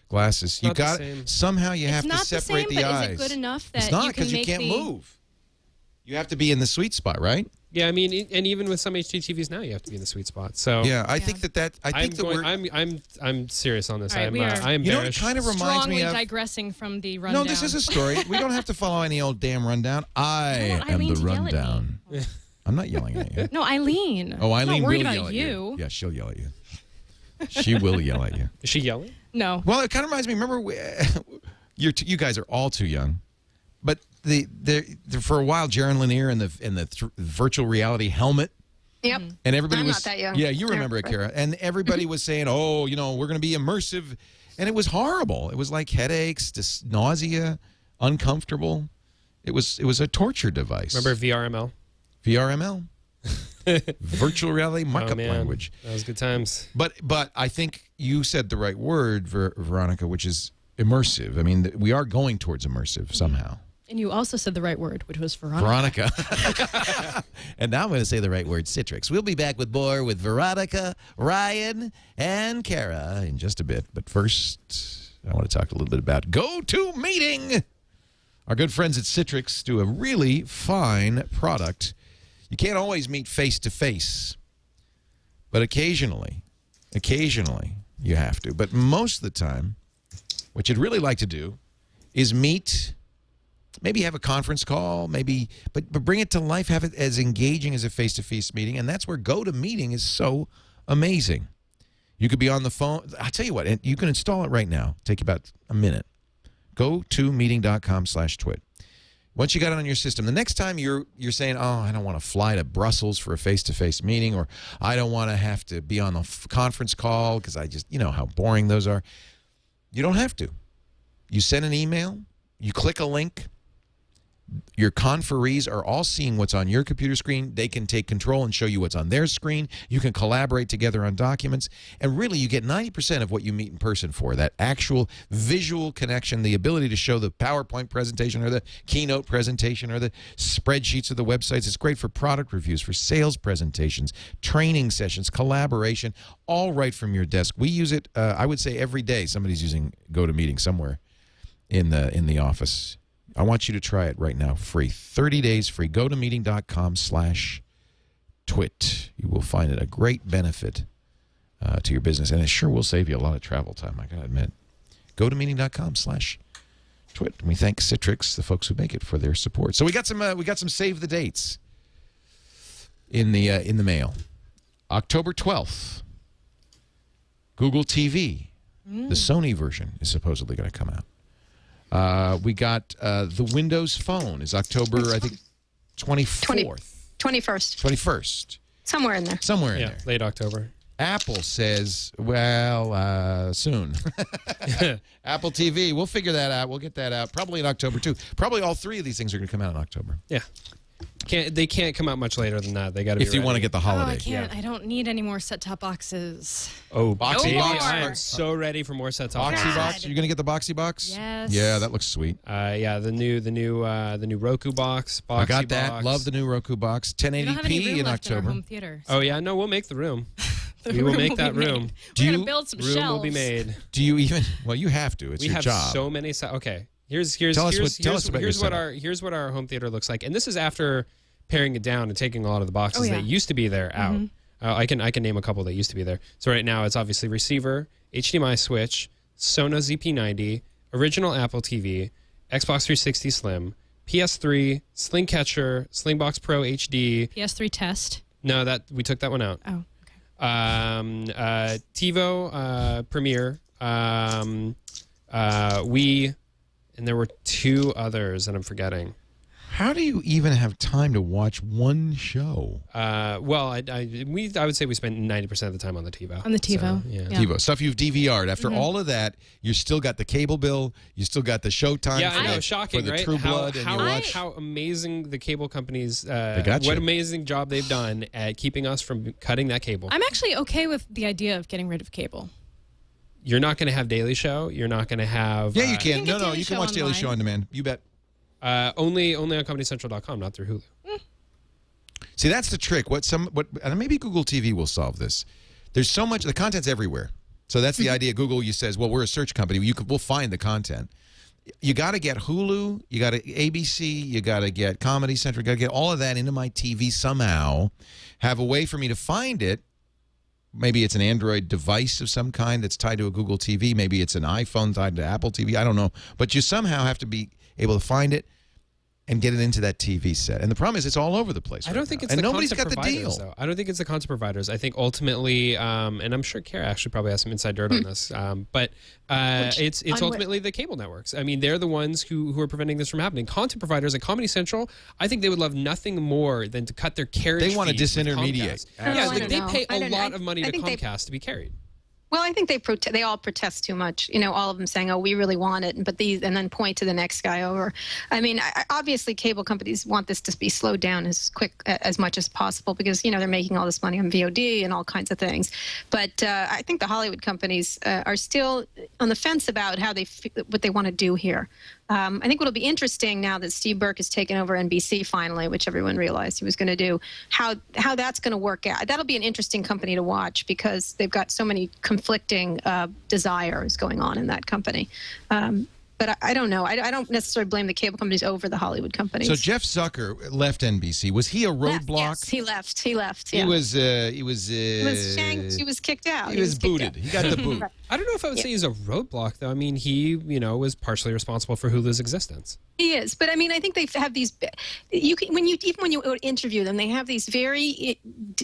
glasses. You not the got same. somehow you have It's to not the separate same, the but eyes. is it good enough that it's not you can because you make can't the... move. You have to be in the sweet spot, right? Yeah, I mean, and even with some HD TVs now, you have to be in the sweet spot. So Yeah, I think that I'm serious on this. All right, we are- I'm you know what it embarrassed. kind of reminds Strongly me of. digressing from the rundown. No, this is a story. We don't have to follow any old damn rundown. I want am Eileen the to yell at me. rundown. I'm not yelling at you. No, Eileen. Oh, Eileen I'm not will worried yell about at you. Yeah, she'll yell at you. She will yell at you. Is she yelling? No. Well, it kind of reminds me. Remember, you guys are all too young, but for a while, Jaron Lanier and the virtual reality helmet. Yep. And everybody I'm was not that young. Yeah, you remember it, Kara. And everybody was saying, "Oh, we're going to be immersive," and it was horrible. It was like headaches, just nausea, uncomfortable. It was a torture device. Remember VRML? VRML, virtual reality markup man. language. That was good times. But I think you said the right word, Veronica, which is immersive. I mean, we are going towards immersive somehow. And you also said the right word, which was Veronica. And now I'm going to say the right word, Citrix. We'll be back with more with Veronica, Ryan, and Kara in just a bit. But first, I want to talk a little bit about GoToMeeting. Our good friends at Citrix do a really fine product. You can't always meet face-to-face, but occasionally you have to. But most of the time, what you'd really like to do is meet. Maybe have a conference call, but bring it to life, have it as engaging as a face-to-face meeting, and that's where GoToMeeting is so amazing. You could be on the phone. I'll tell you what, and you can install it right now. Take about a minute. GoToMeeting.com/twit. Once you got it on your system, the next time you're saying, "Oh, I don't want to fly to Brussels for a face-to-face meeting," or "I don't want to have to be on a conference call because I just, how boring those are," you don't have to. You send an email. You click a link. Your conferees are all seeing what's on your computer screen. They can take control and show you what's on their screen. You can collaborate together on documents. And really, you get 90% of what you meet in person for, that actual visual connection, the ability to show the PowerPoint presentation or the keynote presentation or the spreadsheets of the websites. It's great for product reviews, for sales presentations, training sessions, collaboration, all right from your desk. We use it, I would say, every day. Somebody's using GoToMeeting somewhere in the office. I want you to try it right now, free. 30 days free. GoToMeeting.com/twit. You will find it a great benefit to your business, and it sure will save you a lot of travel time, I got to admit. GoToMeeting.com/twit. And we thank Citrix, the folks who make it, for their support. So we got some save the dates in the mail. October 12th, Google TV, the Sony version, is supposedly going to come out. We got the Windows Phone is October, I think, 24th. 21st. Somewhere in there. Somewhere in Yeah, there. late October. Apple says, soon. Apple TV, we'll figure that out. We'll get that out probably in October, too. Probably all three of these things are going to come out in October. Yeah. They can't come out much later than that. They got to be If you want to get the holiday. Oh, I can't. I don't need any more set-top boxes. Oh, Boxy baby, box. I am so ready for more set-top Boxy boxes. box? You're going to get the Boxy box? Yes. Yeah, that looks sweet. Yeah, the new Roku box. Boxy I got that. box. Love the new Roku box. We don't have any 1080p room in left in our October. home theater. Oh yeah, no, we'll make the room. The We will room make that be made. room. We're going to build some Room shelves. will be made. Do you even? Well, you have to. It's We your have job. so many. Okay, here's Tell us about your here's what our home theater looks like, and this is after paring it down and taking a lot of the boxes that used to be there out. I can name a couple that used to be there. So right now it's obviously receiver, HDMI switch, Sonos ZP90, original Apple TV, Xbox 360 Slim, PS3, Sling Catcher, Slingbox Pro HD. PS3 test. No, that we took that one out. Oh, TiVo Premiere, Wii, and there were two others that I'm forgetting. How do you even have time to watch one show? Well, I would say we spent 90% of the time on the TiVo. On the TiVo. So, yeah. TiVo stuff you've DVR'd. After all of that, you still got the cable bill. You still got the Showtime. Yeah, for I know. the, Shocking, for the right? True Blood, and you watch. How amazing the cable companies. got you. What amazing job they've done at keeping us from cutting that cable. I'm actually okay with the idea of getting rid of cable. You're not going to have Daily Show. You're not going to have. Yeah, you can. You can get No, Daily you can Show watch Daily online. Show on demand. You bet. Only on ComedyCentral.com, not through Hulu. See, that's the trick. And maybe Google TV will solve this. There's so much. The content's everywhere. So that's the idea. Google says, well, we're a search company. We'll find the content. You got to get Hulu. You got to ABC. You got to get Comedy Central. You got to get all of that into my TV somehow. Have a way for me to find it. Maybe it's an Android device of some kind that's tied to a Google TV. Maybe it's an iPhone tied to Apple TV. I don't know. But you somehow have to be able to find it and get it into that TV set. And the problem is it's all over the place. I don't think it's and the nobody's content got the providers, deal. though. I don't think it's the content providers. I think ultimately, and I'm sure Kara actually probably has some inside dirt on this, but it's ultimately the cable networks. I mean, they're the ones who are preventing this from happening. Content providers like Comedy Central, I think they would love nothing more than to cut their carriage They want to fees with disintermediate. Comcast. Yeah, I like don't they know. pay I a don't- lot I- of money I to think they- Comcast to be carried. Well, I think they all protest too much. You know, all of them saying, "Oh, we really want it," but these, and then point to the next guy over. I mean, obviously, cable companies want this to be slowed down as much as possible because they're making all this money on VOD and all kinds of things. But I think the Hollywood companies are still on the fence about what they want to do here. I think what'll be interesting now that Steve Burke has taken over NBC finally, which everyone realized he was going to do, how that's going to work out. That'll be an interesting company to watch because they've got so many conflicting desires going on in that company. But I don't know. I don't necessarily blame the cable companies over the Hollywood companies. So Jeff Zucker left NBC. Was he a roadblock? Yes, he left. He left. Yeah. He was He was kicked out. He was kicked booted. out. He got the boot. I don't know if I would say he's a roadblock, though. I mean, he, was partially responsible for Hulu's existence. He is, but I mean, I think they have these. Even when you interview them, they have these very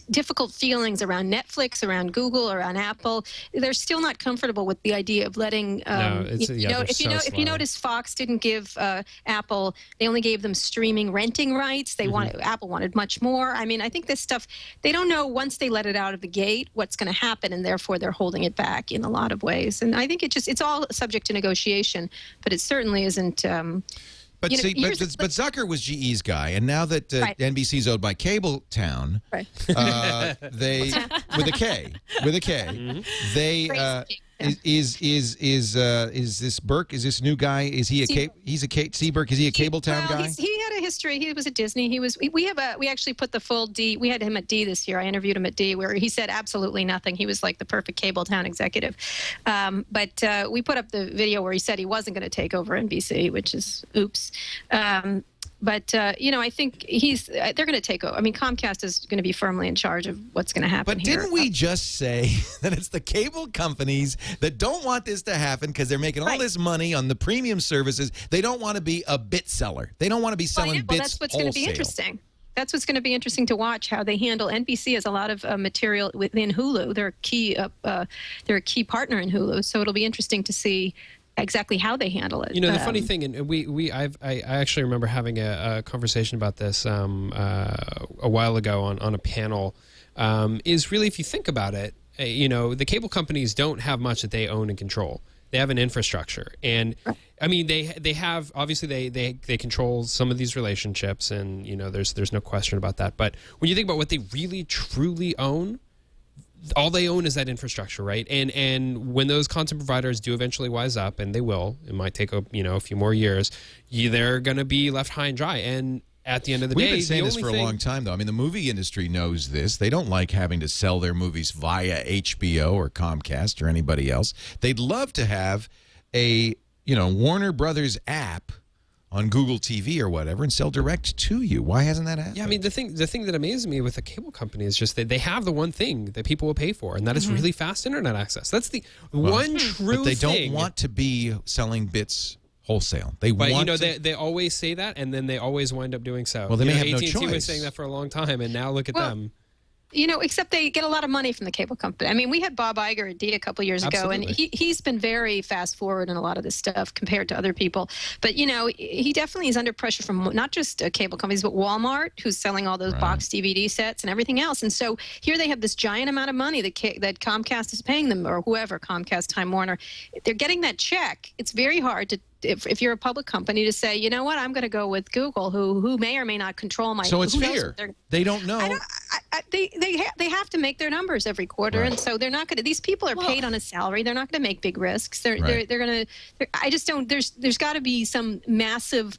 difficult feelings around Netflix, around Google, around Apple. They're still not comfortable with the idea of letting. If you notice, Fox didn't give Apple. They only gave them streaming renting rights. They Apple wanted much more. I mean, I think this stuff. They don't know once they let it out of the gate what's going to happen, and therefore they're holding it back in a lot of ways. And I think it's all subject to negotiation, but it certainly isn't. But Zucker was GE's guy, and now that NBC's owned by Cable Town, Right. They with a K, they is this Burke? Is this new guy? Is he Steve Burke? Is he a Cable Town guy? He had a history. He was at Disney. We actually put the full D. We had him at D this year. I interviewed him at D, where he said absolutely nothing. He was like the perfect Cable Town executive. But we put up the video where he said he wasn't going to take over NBC, which is oops. But I think they're going to take over. I mean, Comcast is going to be firmly in charge of what's going to happen But here. didn't we just say that it's the cable companies that don't want this to happen because they're making all this money on the premium services? They don't want to be a bit seller. They don't want to be selling bits that's what's going to be interesting. That's what's going to be interesting to watch how they handle. NBC has a lot of material within Hulu. They're a key partner in Hulu, so it'll be interesting to see exactly how they handle it. The funny thing, and I actually remember having a conversation about this a while ago on a panel. Is really, if you think about it, the cable companies don't have much that they own and control. They have an infrastructure, and I mean they have obviously they control some of these relationships, and there's no question about that. But when you think about what they really truly own, all they own is that infrastructure, right? And when those content providers do eventually wise up, and they will, it might take a few more years, they're going to be left high and dry. And at the end of the day, we've been saying this for a long time, though. I mean, the movie industry knows this. They don't like having to sell their movies via HBO or Comcast or anybody else. They'd love to have a Warner Brothers app on Google TV or whatever and sell direct to you. Why hasn't that happened? Yeah, I mean, the thing that amazes me with the cable company is just that they have the one thing that people will pay for, and that is really fast internet access. That's the one true But they thing. don't want to be selling bits wholesale. They But want they always say that, and then they always wind up doing so. Well, they may have no AT&T choice. was saying that for a long time, and now look at them. Except they get a lot of money from the cable company. I mean, we had Bob Iger at D a couple years ago, and he's been very fast forward in a lot of this stuff compared to other people. But, he definitely is under pressure from not just cable companies, but Walmart, who's selling all those box DVD sets and everything else. And so here they have this giant amount of money that Comcast is paying them, or whoever, Comcast, Time Warner. They're getting that check. It's very hard to, if you're a public company, to say, you know what, I'm going to go with Google, who may or may not control my. So it's fear. They don't know. they have to make their numbers every quarter, and so they're not going to. These people are paid on a salary. They're not going to make big risks. They're going to. I just don't. There's got to be some massive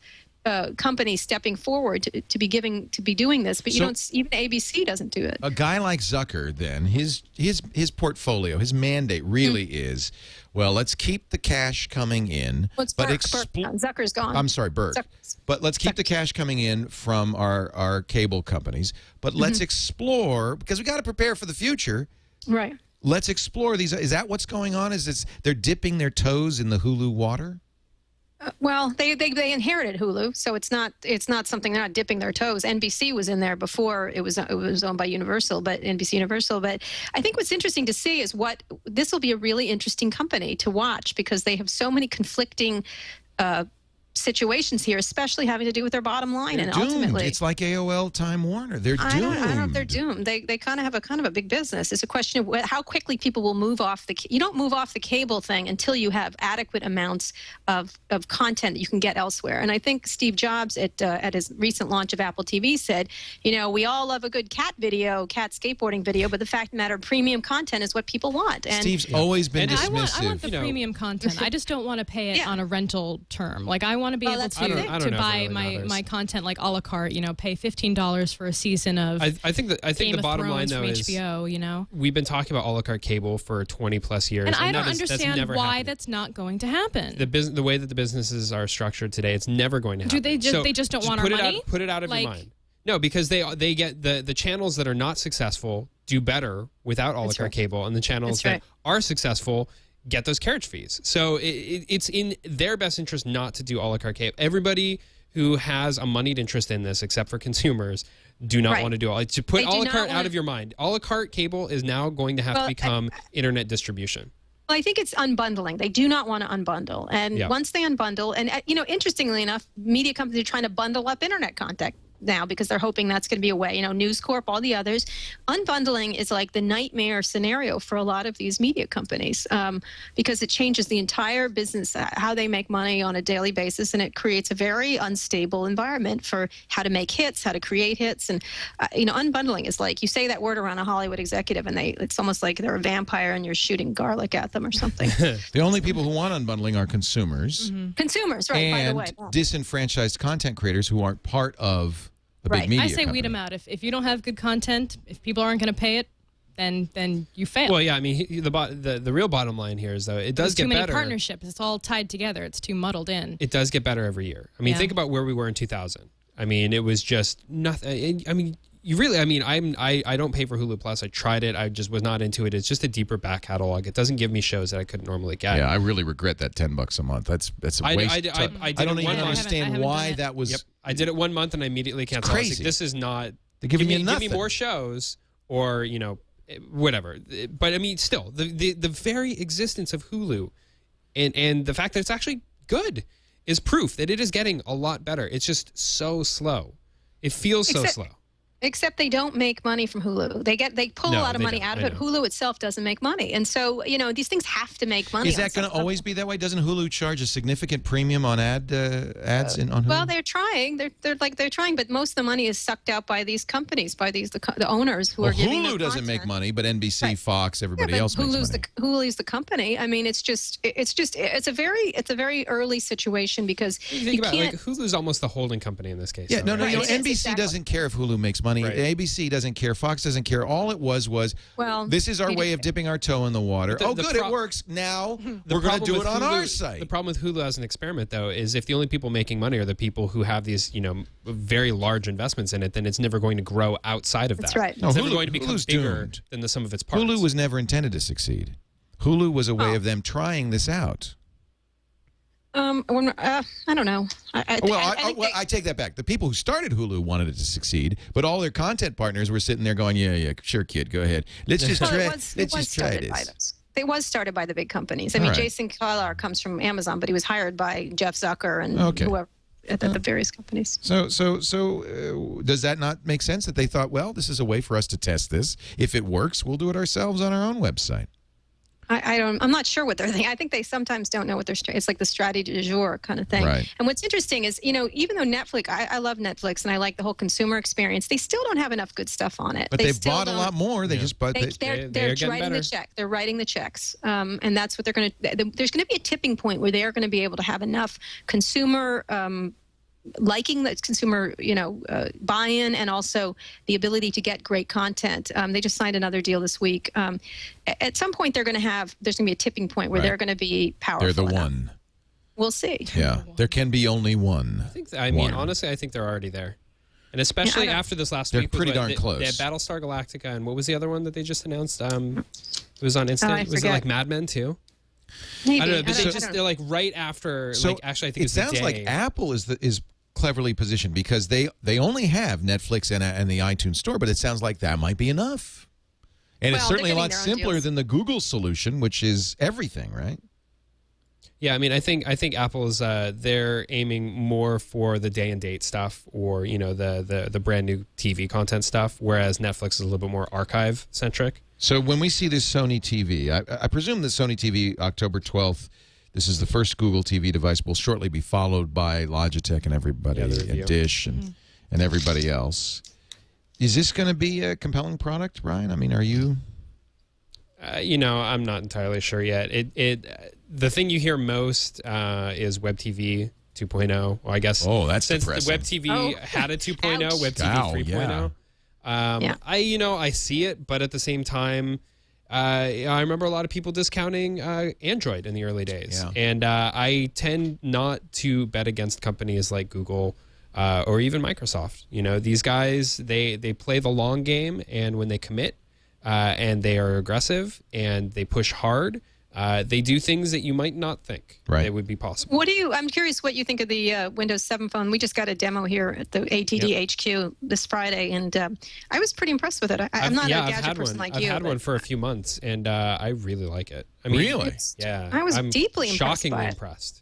company stepping forward to be doing this, but you don't. Even ABC doesn't do it. A guy like Zucker, then his portfolio, his mandate really is, well, let's keep the cash coming in, but Zucker's gone. I'm sorry, Berg. But let's keep the cash coming in from our cable companies, but let's explore, because we got to prepare for the future. Right. Let's explore these. Is that what's going on? Is this they're dipping their toes in the Hulu water? Well, they inherited Hulu, so it's not something, they're not dipping their toes. NBC was in there before it was owned by Universal, but NBC Universal. But I think what's interesting to see is this will be a really interesting company to watch, because they have so many conflicting situations here, especially having to do with their bottom line. They're and doomed. Ultimately, It's like AOL Time Warner. They're doomed. I don't know if they're doomed. They kind of have a big business. It's a question of how quickly people will move off you don't move off the cable thing until you have adequate amounts of content that you can get elsewhere. And I think Steve Jobs at his recent launch of Apple TV said, we all love a good cat skateboarding video, but the fact of the matter, premium content is what people want. And Steve's always been dismissive. I want the premium content. I just don't want to pay it on a rental term. Like, I want to be able to buy my content like a la carte. Pay $15 for a season of. I think the bottom line though is HBO. We've been talking about a la carte cable for 20 plus years, and I don't understand why happening. that's not going to happen. The way that the businesses are structured today, it's never going to happen. Do they just don't want our money? Put it out of your mind. No, because they get the channels that are not successful do better without a la carte cable, and the channels that are successful get those carriage fees. So it's in their best interest not to do a la carte cable. Everybody who has a moneyed interest in this, except for consumers, do not want to do all. To put a la carte out of your mind. A la carte cable is now going to have to become internet distribution. Well, I think it's unbundling. They do not want to unbundle. And once they unbundle, and interestingly enough, media companies are trying to bundle up internet content now, because they're hoping that's going to be a way. News Corp, all the others. Unbundling is like the nightmare scenario for a lot of these media companies, because it changes the entire business, how they make money on a daily basis, and it creates a very unstable environment for how to make hits, how to create hits. And unbundling is like, you say that word around a Hollywood executive, and it's almost like they're a vampire and you're shooting garlic at them or something. The only people who want unbundling are consumers. Consumers, right? And by the way, disenfranchised content creators who aren't part of a big media I say company. weed them out. If you don't have good content, if people aren't going to pay it, then you fail. Well, yeah, I mean, the real bottom line here is, though, it does get better. Too many partnerships. It's all tied together. It's too muddled in. It does get better every year. I mean, think about where we were in 2000. I mean, it was just nothing. I mean, I don't pay for Hulu Plus. I tried it. I just was not into it. It's just a deeper back catalog. It doesn't give me shows that I couldn't normally get. Yeah, I really regret that $10 a month. That's a waste. I don't even understand why that was. Yep. I did it 1 month and I immediately canceled. Crazy. I was like, this is not. They're giving me nothing. Give me more shows, or whatever. But I mean, still, the very existence of Hulu, and the fact that it's actually good, is proof that it is getting a lot better. It's just so slow. It feels so slow. Except they don't make money from Hulu. They pull a lot of money out of it. Hulu itself doesn't make money, and so these things have to make money. Is that going to always be that way? Doesn't Hulu charge a significant premium on ads on Hulu? Well, they're trying. They're trying, but most of the money is sucked out by these companies, by the owners who are giving Hulu doesn't make money, but NBC, Fox, everybody else makes money. Hulu's the company. I mean, it's a very early situation, because you can't. Like, Hulu's almost the holding company in this case. Yeah, though, no, right? NBC doesn't care if Hulu makes money. Right. ABC doesn't care. Fox doesn't care. All it was this is our way of dipping our toe in the water. Good, it works. Now we're going to do it on our site. The problem with Hulu as an experiment, though, is if the only people making money are the people who have these, very large investments in it, then it's never going to grow outside of that. That's right. It's never going to become bigger than the sum of its parts. Hulu was never intended to succeed. Hulu was a way of them trying this out. I don't know. I take that back. The people who started Hulu wanted it to succeed, but all their content partners were sitting there going, "Yeah, sure, kid, go ahead. Let's just try. Let's just try this." It was started by the big companies. I mean, Jason Kilar comes from Amazon, but he was hired by Jeff Zucker and whoever at the various companies. So does that not make sense that they thought, well, this is a way for us to test this. If it works, we'll do it ourselves on our own website? I'm not sure what they're thinking. I think they sometimes don't know what it's like the strategy du jour kind of thing. Right. And what's interesting is, even though Netflix, I love Netflix and I like the whole consumer experience, they still don't have enough good stuff on it. But they bought a lot more. They just bought. They're getting writing better. the check. They're writing the checks, and that's what they're going to. There's going to be a tipping point where they are going to be able to have enough consumer. Liking the consumer, buy-in, and also the ability to get great content. They just signed another deal this week. At some point, there's going to be a tipping point where they're going to be powerful. They're the enough. one. We'll see. Yeah, there can be only one. Honestly, I think they're already there. And especially after this last week. They're pretty darn close. They had Battlestar Galactica, and what was the other one that they just announced? It was on Instant. Was it like Mad Men, too? Maybe. I don't know, but they're like right after. So actually, I think it sounds like Apple is cleverly positioned because they only have Netflix and the iTunes Store, but it sounds like that might be enough. And it's certainly a lot simpler than the Google solution, which is everything, right? Yeah, I mean, I think Apple is they're aiming more for the day and date stuff, or the brand new TV content stuff, whereas Netflix is a little bit more archive centric. So when we see this Sony TV, I presume the Sony TV October 12th. This is the first Google TV device. Will shortly be followed by Logitech and everybody, and Dish and everybody else. Is this going to be a compelling product, Ryan? I mean, are you? I'm not entirely sure yet. The thing you hear most is Web TV 2.0. Well, I guess. Oh, that's since depressing. the Web TV had a 2.0, Web TV 3.0. I see it, but at the same time. I remember a lot of people discounting Android in the early days. Yeah. And I tend not to bet against companies like Google or even Microsoft. These guys, they play the long game, and when they commit and they are aggressive and they push hard, they do things that you might not think they would be possible. I'm curious what you think of the Windows 7 phone. We just got a demo here at the ATD HQ this Friday, and I was pretty impressed with it. I'm not a gadget person like you. I've had one for a few months, and I really like it. I mean, really? Yeah. I was deeply impressed shockingly by it. impressed.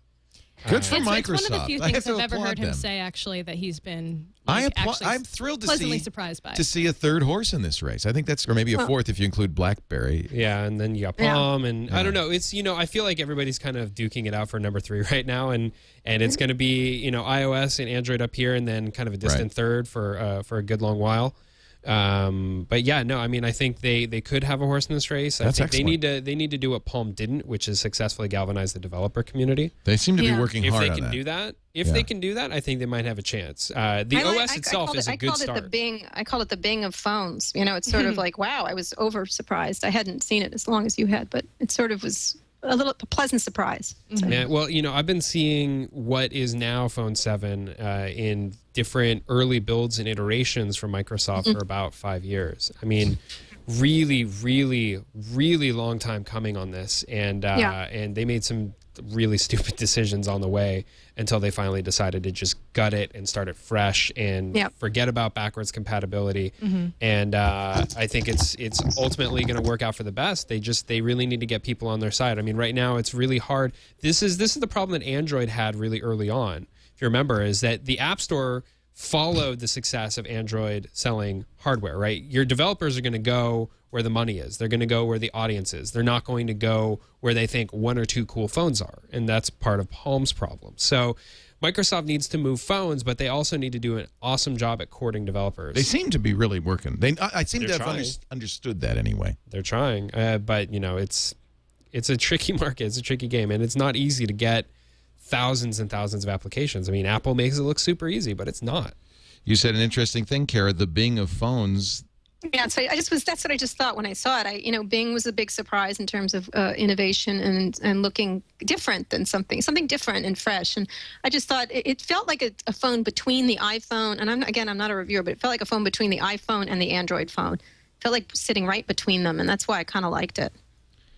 Good for Microsoft. It's one of the few I have things to I've ever applaud heard him them. say, actually, that he's been I'm thrilled to pleasantly see surprised by. To see a third horse in this race. I think that's, or maybe a fourth if you include BlackBerry. Yeah, and then you got Palm, and I don't know. It's I feel like everybody's kind of duking it out for number 3 right now, and it's going to be iOS and Android up here, and then kind of a distant third for a good long while. But yeah, no, I mean, I think they could have a horse in this race. That's I think excellent. they need to do what Palm didn't, which is successfully galvanize the developer community. They seem to be working If hard they on can that. do that, they can do that, I think they might have a chance. The OS itself is a good start. I call it the Bing of phones. It's sort of like, wow, I was over surprised. I hadn't seen it as long as you had, but it sort of was a pleasant surprise. Yeah, well, I've been seeing what is now Phone 7 in different early builds and iterations from Microsoft for about 5 years. I mean, really, really, really long time coming on this, and they made some really stupid decisions on the way until they finally decided to just gut it and start it fresh and forget about backwards compatibility. And I think it's ultimately going to work out for the best. They really need to get people on their side. I mean, right now it's really hard. This is the problem that Android had really early on. If you remember, is that the App Store followed the success of Android selling hardware, right? Your developers are going to go where the money is. They're going to go where the audience is. They're not going to go where they think 1 or 2 cool phones are. And that's part of Palm's problem. So Microsoft needs to move phones, but they also need to do an awesome job at courting developers. They seem to be really working. I seem to have understood that anyway. They're trying, but it's a tricky market. It's a tricky game, and it's not easy to get thousands and thousands of applications. I mean, Apple makes it look super easy, but it's not. You said an interesting thing, Kara, the Bing of phones. Yeah, so that's what I just thought when I saw it. Bing was a big surprise in terms of innovation and looking different than something different and fresh. And I just thought it felt like a phone between the iPhone, and I'm not a reviewer, but it felt like a phone between the iPhone and the Android phone. It felt like sitting right between them, and that's why I kind of liked it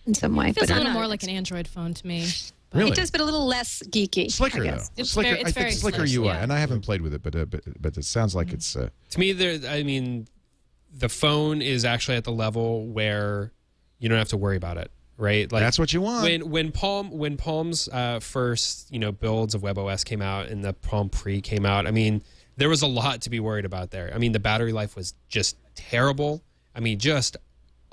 in some way. It feels but a little more like an Android phone to me. Really? It does, but a little less geeky. Slicker, though. It's slicker. very, I think very slicker slick, UI, yeah. and I haven't played with it, but it sounds like it's. To me, the phone is actually at the level where you don't have to worry about it, right? Like that's what you want. When Palm's first builds of WebOS came out and the Palm Pre came out, I mean, there was a lot to be worried about there. I mean, the battery life was just terrible. I mean, just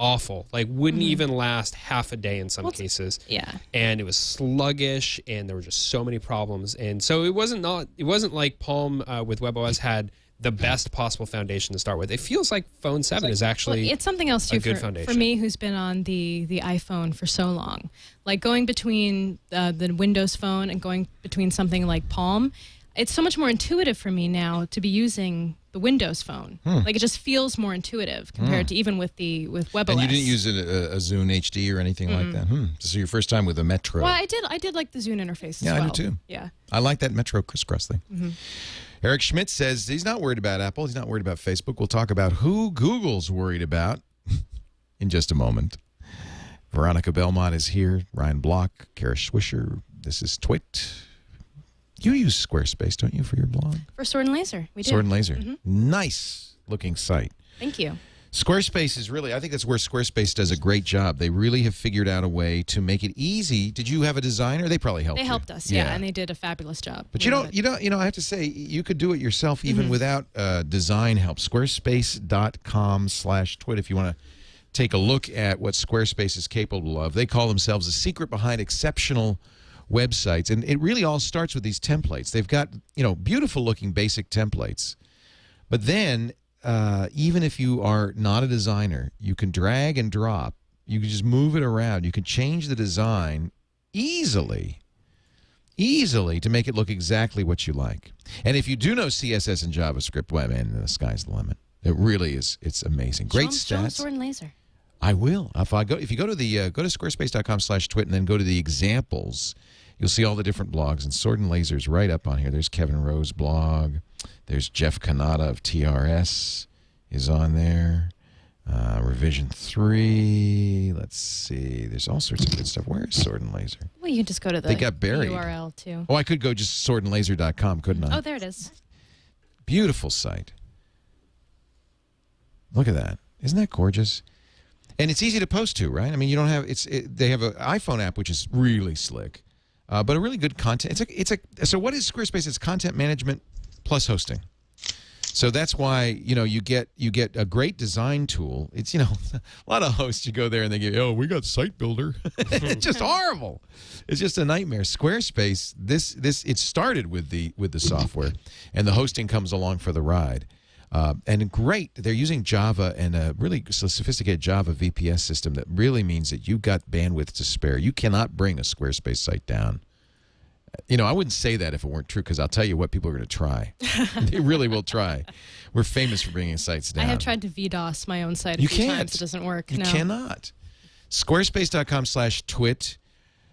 awful. Like wouldn't even last half a day in some cases. Yeah. And it was sluggish, and there were just so many problems. And so it wasn't like Palm with WebOS had the best possible foundation to start with. It feels like Phone 7 is actually it's something else too a good foundation. For me, who's been on the iPhone for so long. Like going between the Windows Phone and going between something like Palm, it's so much more intuitive for me now to be using the Windows Phone. Like it just feels more intuitive compared to even with WebOS. And you didn't use a Zune HD or anything like that? This is your first time with a Metro. Well, I did like the Zune interface as well. Yeah, I do too. Yeah. I like that Metro crisscross thing. Eric Schmidt says he's not worried about Apple. He's not worried about Facebook. We'll talk about who Google's worried about in just a moment. Veronica Belmont is here. Ryan Block, Kara Swisher. This is TWiT. You use Squarespace, don't you, for your blog? For Sword and Laser, we do. Sword and Laser. Nice looking site. Thank you. Squarespace is really, I think that's where Squarespace does a great job. They really have figured out a way to make it easy. Did you have a designer? They probably helped you. They helped us, yeah, and they did a fabulous job. But you know, I have to say, you could do it yourself even without design help. Squarespace.com/twit if you want to take a look at what Squarespace is capable of. They call themselves the secret behind exceptional websites, and it really all starts with these templates. They've got, beautiful looking basic templates. But then even if you are not a designer, you can drag and drop. You can just move it around. You can change the design easily to make it look exactly what you like. And if you do know CSS and JavaScript, well, man, the sky's the limit. It really is. It's amazing. Great stats. Show 'em Sword and Laser. I will. If you go to squarespace.com/twit and then go to the examples, you'll see all the different blogs, and Sword and Laser is right up on here. There's Kevin Rowe's blog. There's Jeff Kanata of TRS is on there. Revision 3. Let's see. There's all sorts of good stuff. Where is Sword and Laser? Well, you can just go to the They got buried. URL too. Oh, I could go just swordandlaser.com, couldn't I? Oh, there it is. Beautiful site. Look at that. Isn't that gorgeous? And it's easy to post to, right? I mean, you don't have they have an iPhone app which is really slick, but a really good content. So what is Squarespace? It's content management plus hosting. So that's why you get a great design tool. It's a lot of hosts, you go there and they go, we got Site Builder. It's just horrible. It's just a nightmare. Squarespace, it started with the software, and the hosting comes along for the ride. And great, they're using Java and a really sophisticated Java VPS system that really means that you've got bandwidth to spare. You cannot bring a Squarespace site down. I wouldn't say that if it weren't true, because I'll tell you what, people are going to try. They really will try. We're famous for bringing sites down. I have tried to VDOS my own site a few times. It doesn't work. You cannot. Squarespace.com/twit.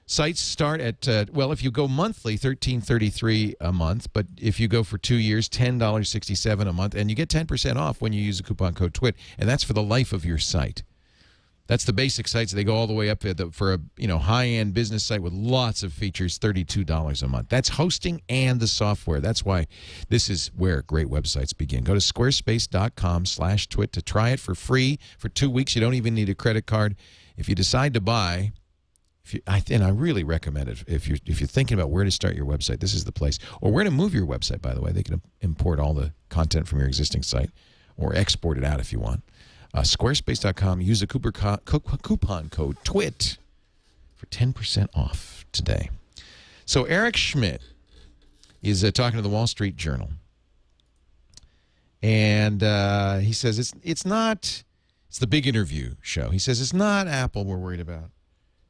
Sites start at, if you go monthly, $13.33 a month. But if you go for 2 years, $10.67 a month. And you get 10% off when you use the coupon code TWIT. And that's for the life of your site. That's the basic sites. They go all the way up for a high-end business site with lots of features, $32 a month. That's hosting and the software. That's why this is where great websites begin. Go to squarespace.com/twit to try it for free for 2 weeks. You don't even need a credit card. If you decide to buy, and I really recommend it. If you're thinking about where to start your website, this is the place. Or where to move your website, by the way. They can import all the content from your existing site or export it out if you want. Squarespace.com. Use the coupon code TWIT for 10% off today. So Eric Schmidt is talking to the Wall Street Journal. And he says it's the big interview show. He says it's not Apple we're worried about.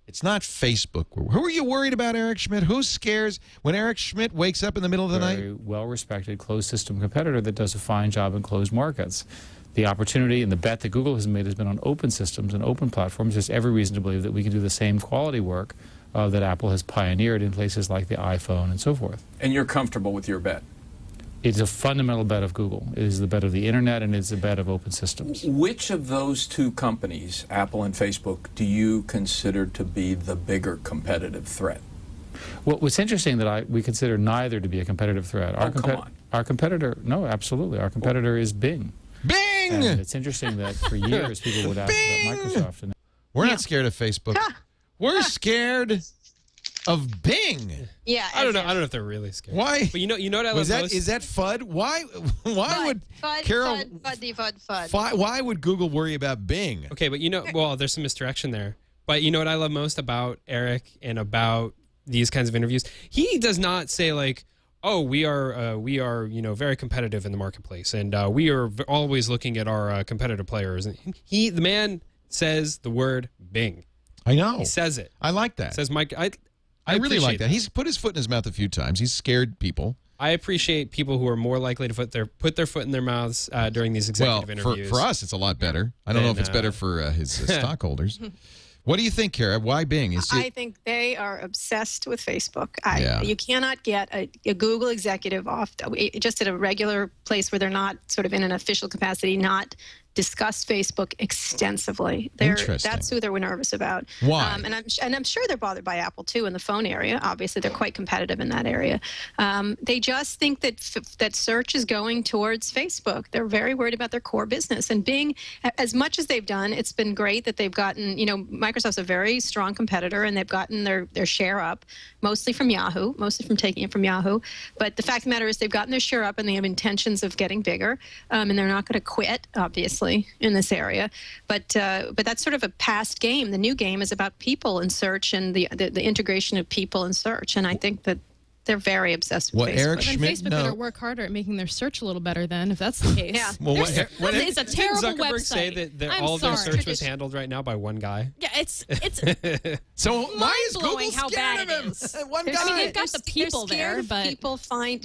It's not Facebook. Who are you worried about, Eric Schmidt? Who scares when Eric Schmidt wakes up in the middle of the night? Very well-respected closed system competitor that does a fine job in closed markets. The opportunity and the bet that Google has made has been on open systems and open platforms. There's every reason to believe that we can do the same quality work that Apple has pioneered in places like the iPhone and so forth. And you're comfortable with your bet? It's a fundamental bet of Google. It is the bet of the Internet, and it's a bet of open systems. Which of those two companies, Apple and Facebook, do you consider to be the bigger competitive threat? Well, what's interesting that we consider neither to be a competitive threat. Come on. Our competitor, no, absolutely. Our competitor is Bing. Bing! And it's interesting that for years people would ask about Microsoft. And we're not scared of Facebook. We're scared Of Bing. Yeah. I don't know. I don't know if they're really scared. Why? But you know what I love most? Is that FUD? Why would Carol? FUD. Why would Google worry about Bing? Okay, but well, there's some misdirection there. But you know what I love most about Eric and about these kinds of interviews? He does not say like, "Oh, we are very competitive in the marketplace, and we are always looking at our competitive players." And the man says the word Bing. I know. He says it. I like that. Says Mike. I really like appreciate that. He's put his foot in his mouth a few times. He's scared people. I appreciate people who are more likely to put their foot in their mouths during these executive interviews. For us, it's a lot better. I don't know if it's better for his stockholders. What do you think, Kara? Why Bing? I think they are obsessed with Facebook. Yeah. You cannot get a Google executive off just at a regular place where they're not sort of in an official capacity, not discuss Facebook extensively. Interesting. That's who they're nervous about. Why? And I'm sure they're bothered by Apple too in the phone area. Obviously, they're quite competitive in that area. They just think that search is going towards Facebook. They're very worried about their core business. And Bing, as much as they've done, it's been great that they've gotten. Microsoft's a very strong competitor, and they've gotten their share up, mostly from Yahoo, mostly from taking it from Yahoo. But the fact of the matter is, they've gotten their share up, and they have intentions of getting bigger. And they're not going to quit, obviously, in this area, but that's sort of a past game. The new game is about people in search and the integration of people in search, and I think that they're very obsessed with Facebook. Eric Then Schmidt, Facebook better work harder at making their search a little better then, if that's the case. Yeah. Well, it's a terrible Zuckerberg website. say that I'm all of their sorry. search was handled right now by one guy? Yeah, it's so why is Google mind-blowing how scared bad of him? it is. One guy. I mean, they've got the people they're scared there, of but people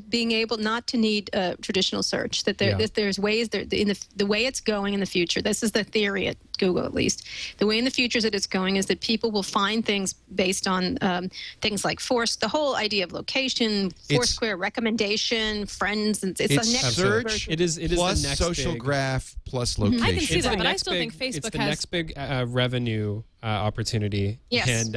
being able not to need traditional search. That there's ways in the way it's going in the future. This is the theory at Google, at least. The way in the future that it's going is that people will find things based on things like the whole idea of location, Foursquare recommendation, friends, and it's a next search. version. It is plus the next social big, graph plus location. I can see It's that, the but I next still think it's Facebook the has next big revenue opportunity. Yes,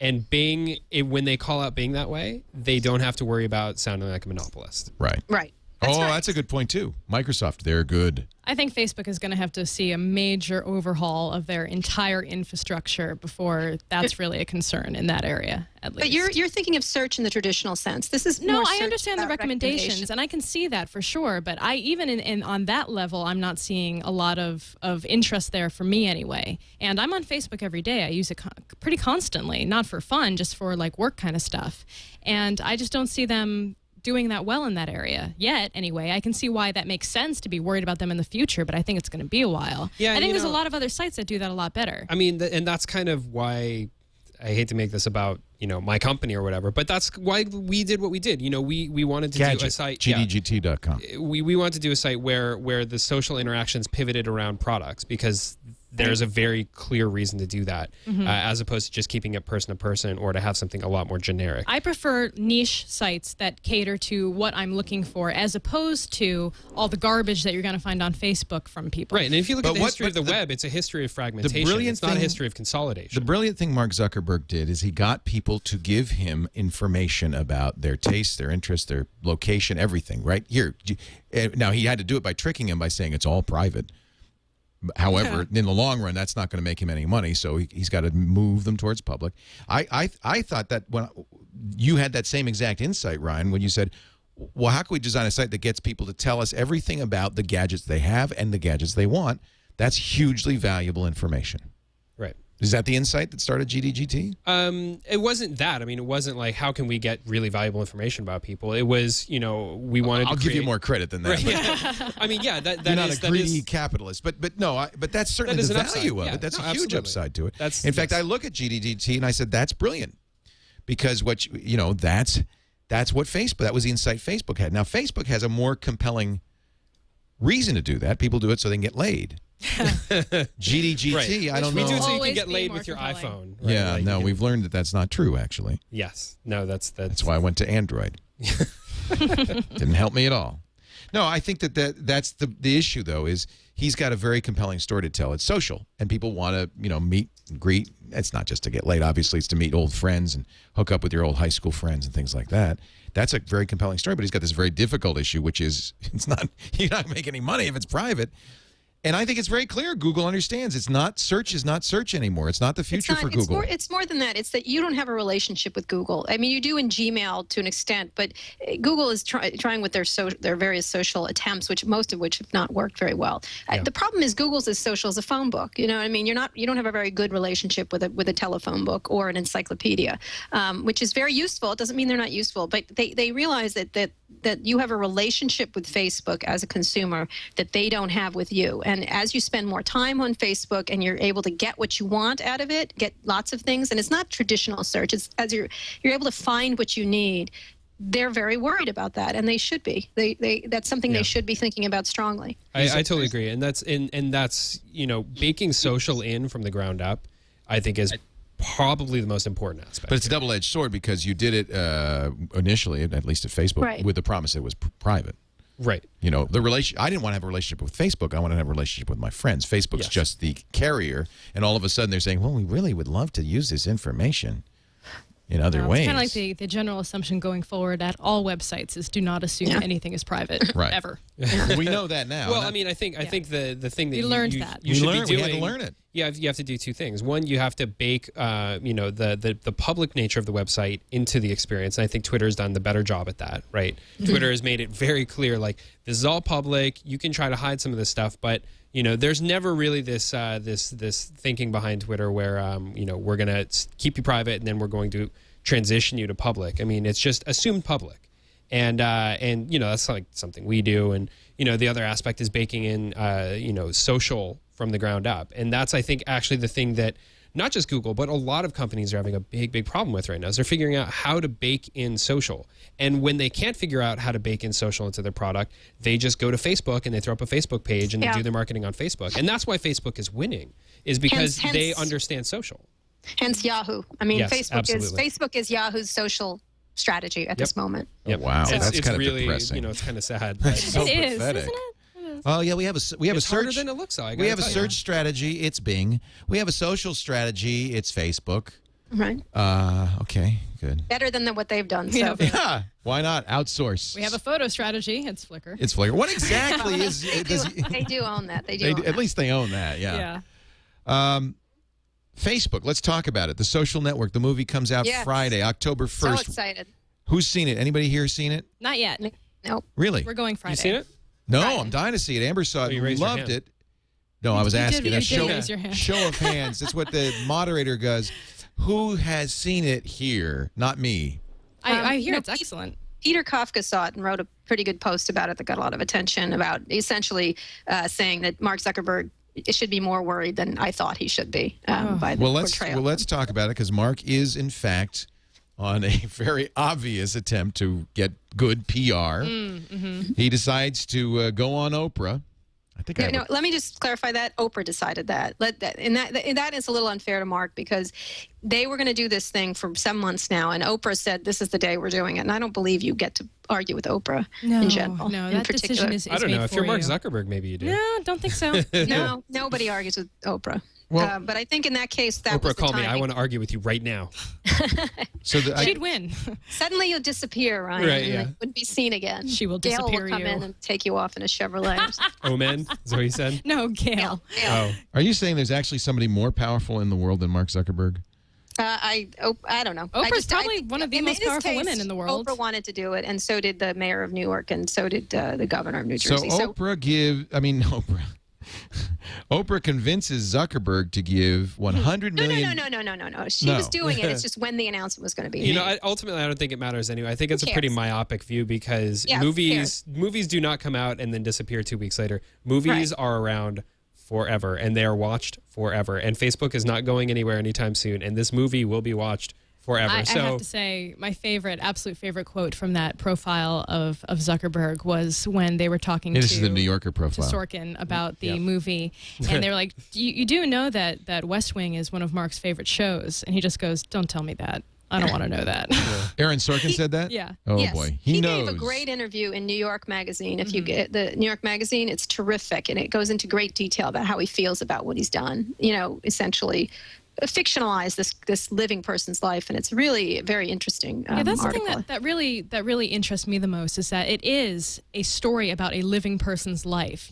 And Bing, when they call out Bing that way, they don't have to worry about sounding like a monopolist. Right. Right. That's right. That's a good point too. Microsoft, they're good. I think Facebook is going to have to see a major overhaul of their entire infrastructure before that's really a concern in that area, at least. But you're thinking of search in the traditional sense. This is No, more I search understand the about recommendations, and I can see that for sure. But even on that level, I'm not seeing a lot of interest there for me anyway. And I'm on Facebook every day. I use it pretty constantly, not for fun, just for like work kind of stuff. And I just don't see them doing that well in that area yet. Anyway, I can see why that makes sense to be worried about them in the future, but I think it's going to be a while. Yeah, I think there's a lot of other sites that do that a lot better. I mean, and that's kind of why I hate to make this about my company or whatever, but that's why we did what we did. We wanted to do a site, GDGT.com. We wanted to do a site where the social interactions pivoted around products, because there's a very clear reason to do that, as opposed to just keeping it person to person or to have something a lot more generic. I prefer niche sites that cater to what I'm looking for, as opposed to all the garbage that you're going to find on Facebook from people. Right, and if you look at the history of the web, it's a history of fragmentation. It's not a history of consolidation. The brilliant thing Mark Zuckerberg did is he got people to give him information about their tastes, their interests, their location, everything, right? Here. Now, he had to do it by tricking him by saying it's all private. However, in the long run, that's not going to make him any money, so he's got to move them towards public. I thought that when you had that same exact insight, Ryan, when you said, well, how can we design a site that gets people to tell us everything about the gadgets they have and the gadgets they want? That's hugely valuable information. Right. Is that the insight that started GDGT? It wasn't that. I mean, it wasn't like, how can we get really valuable information about people? It was, we wanted I'll to give you more credit than that. Right, yeah. I mean, yeah, that You're not is, a greedy capitalist, but that's certainly the value of it. That's a huge upside to it. In fact, I look at GDGT and I said that's brilliant, because that's what Facebook. That was the insight Facebook had. Now Facebook has a more compelling reason to do that. People do it so they can get laid. GDGT, right. I don't know. We do it so you Always can get be laid more with your compelling. iPhone. Right? Yeah, Like, no, we've learned that that's not true, actually. Yes. No, that's That's why I went to Android. Didn't help me at all. No, I think that's the issue, though, is he's got a very compelling story to tell. It's social, and people want to, meet and greet. It's not just to get laid, obviously. It's to meet old friends and hook up with your old high school friends and things like that. That's a very compelling story, but he's got this very difficult issue, which is you're not making any money if it's private. And I think it's very clear Google understands it's not search is not search anymore. It's not the future for Google. It's more than that. It's that you don't have a relationship with Google. I mean, you do in Gmail to an extent, but Google is trying with their various social attempts, most of which have not worked very well. Yeah. The problem is Google's as social as a phone book. You know what I mean? You don't have a very good relationship with a telephone book or an encyclopedia, which is very useful. It doesn't mean they're not useful, but they realize that you have a relationship with Facebook as a consumer that they don't have with you. And as you spend more time on Facebook and you're able to get what you want out of it, get lots of things, and it's not traditional search, it's as you're able to find what you need, they're very worried about that, and they should be. That's something they should be thinking about strongly. I totally agree. And that's baking social in from the ground up, I think is probably the most important aspect. But it's a double-edged sword because you did it initially, at least at Facebook, with the promise it was private. Right. You know, I didn't want to have a relationship with Facebook. I want to have a relationship with my friends. Facebook's just the carrier, and all of a sudden they're saying, well, we really would love to use this information in other ways. It's kind of like the general assumption going forward at all websites is do not assume anything is private, ever. We know that now. Well, I mean, I think the thing that you learned that you should be doing, we had to learn it. You have to do two things. One, you have to bake the public nature of the website into the experience. And I think Twitter's done the better job at that, right? Twitter has made it very clear, like, this is all public. You can try to hide some of this stuff, but there's never really this thinking behind Twitter where we're gonna keep you private and then we're going to transition you to public. I mean, it's just assumed public, and that's like something we do. And the other aspect is baking in social from the ground up, and that's, I think, actually the thing that not just Google but a lot of companies are having a big problem with right now. Is they're figuring out how to bake in social, and when they can't figure out how to bake in social into their product, they just go to Facebook and they throw up a Facebook page and they do their marketing on Facebook. And that's why Facebook is winning, is because they understand social. Hence Yahoo. I mean, Yes, Facebook is Yahoo's social strategy at this moment. Yep. Wow, that's kind of really depressing. It's kind of sad. But So It is, pathetic. isn't it? Oh yeah, we have a it's harder search. than it looks like. We have a search strategy. It's Bing. We have a social strategy. It's Facebook. Right. Okay, good. Better than what they've done. So. Yeah. Why not outsource? We have a photo strategy. It's Flickr. It's Flickr. What exactly is? They do own that. They do. At least they own that. Yeah. Facebook. Let's talk about it. The Social Network. The movie comes out Friday, October 1st. So excited. Who's seen it? Anybody here seen it? Not yet. Nope. Really? We're going Friday. You seen it? No, Friday. I'm dying to see it. Amber saw it. you raised your Loved hand. it. No, I was asking. You A did raise your hand. show of hands. That's what the moderator does. Who has seen it here? Not me. I hear it's excellent. Peter Kafka saw it and wrote a pretty good post about it that got a lot of attention, about essentially saying that Mark Zuckerberg should be more worried than I thought he should be by the portrayal. Let's talk about it, because Mark is, in fact, on a very obvious attempt to get good PR. He decides to go on Oprah. I think let me just clarify that. Oprah decided that. And that is a little unfair to Mark, because they were going to do this thing for some months now, and Oprah said, this is the day we're doing it. And I don't believe you get to argue with Oprah in general. No, in that particular. decision is I don't made know. If for you're Mark you. Zuckerberg, maybe you do. No, don't think so. No, nobody argues with Oprah. Well, but I think in that case, that was Oprah, the call me. timing. I want to argue with you right now. She'd win. Suddenly you'll disappear, Ryan, Right, and yeah. you wouldn't be seen again. She will Gail disappear will come you. in and take you off in a Chevrolet. Omen? Is that what you said? No, Gail. Oh. Are you saying there's actually somebody more powerful in the world than Mark Zuckerberg? I don't know. Oprah's probably one of the most powerful women in the world. Oprah wanted to do it, and so did the mayor of New York, and so did the governor of New Jersey. So Oprah convinces Zuckerberg to give $100 million. No. She was doing it. It's just when the announcement was going to be. Ultimately, I don't think it matters anyway. I think it's a cares? pretty myopic view, because movies do not come out and then disappear 2 weeks later. Movies are around forever, and they are watched forever. And Facebook is not going anywhere anytime soon, and this movie will be watched forever. I have to say, my absolute favorite quote from that profile of Zuckerberg was when they were talking This is the New Yorker profile. to Sorkin about the movie, and they were like, you do know that West Wing is one of Mark's favorite shows, and he just goes, don't tell me that. I don't want to know that. Aaron Sorkin said that? Yeah. Oh, Yes. boy. He knows. gave a great interview in New York Magazine. If you get the New York Magazine, it's terrific, and it goes into great detail about how he feels about what he's done. Essentially fictionalize this living person's life, and it's really very interesting. Yeah, that's article. the thing that really interests me the most is that it is a story about a living person's life,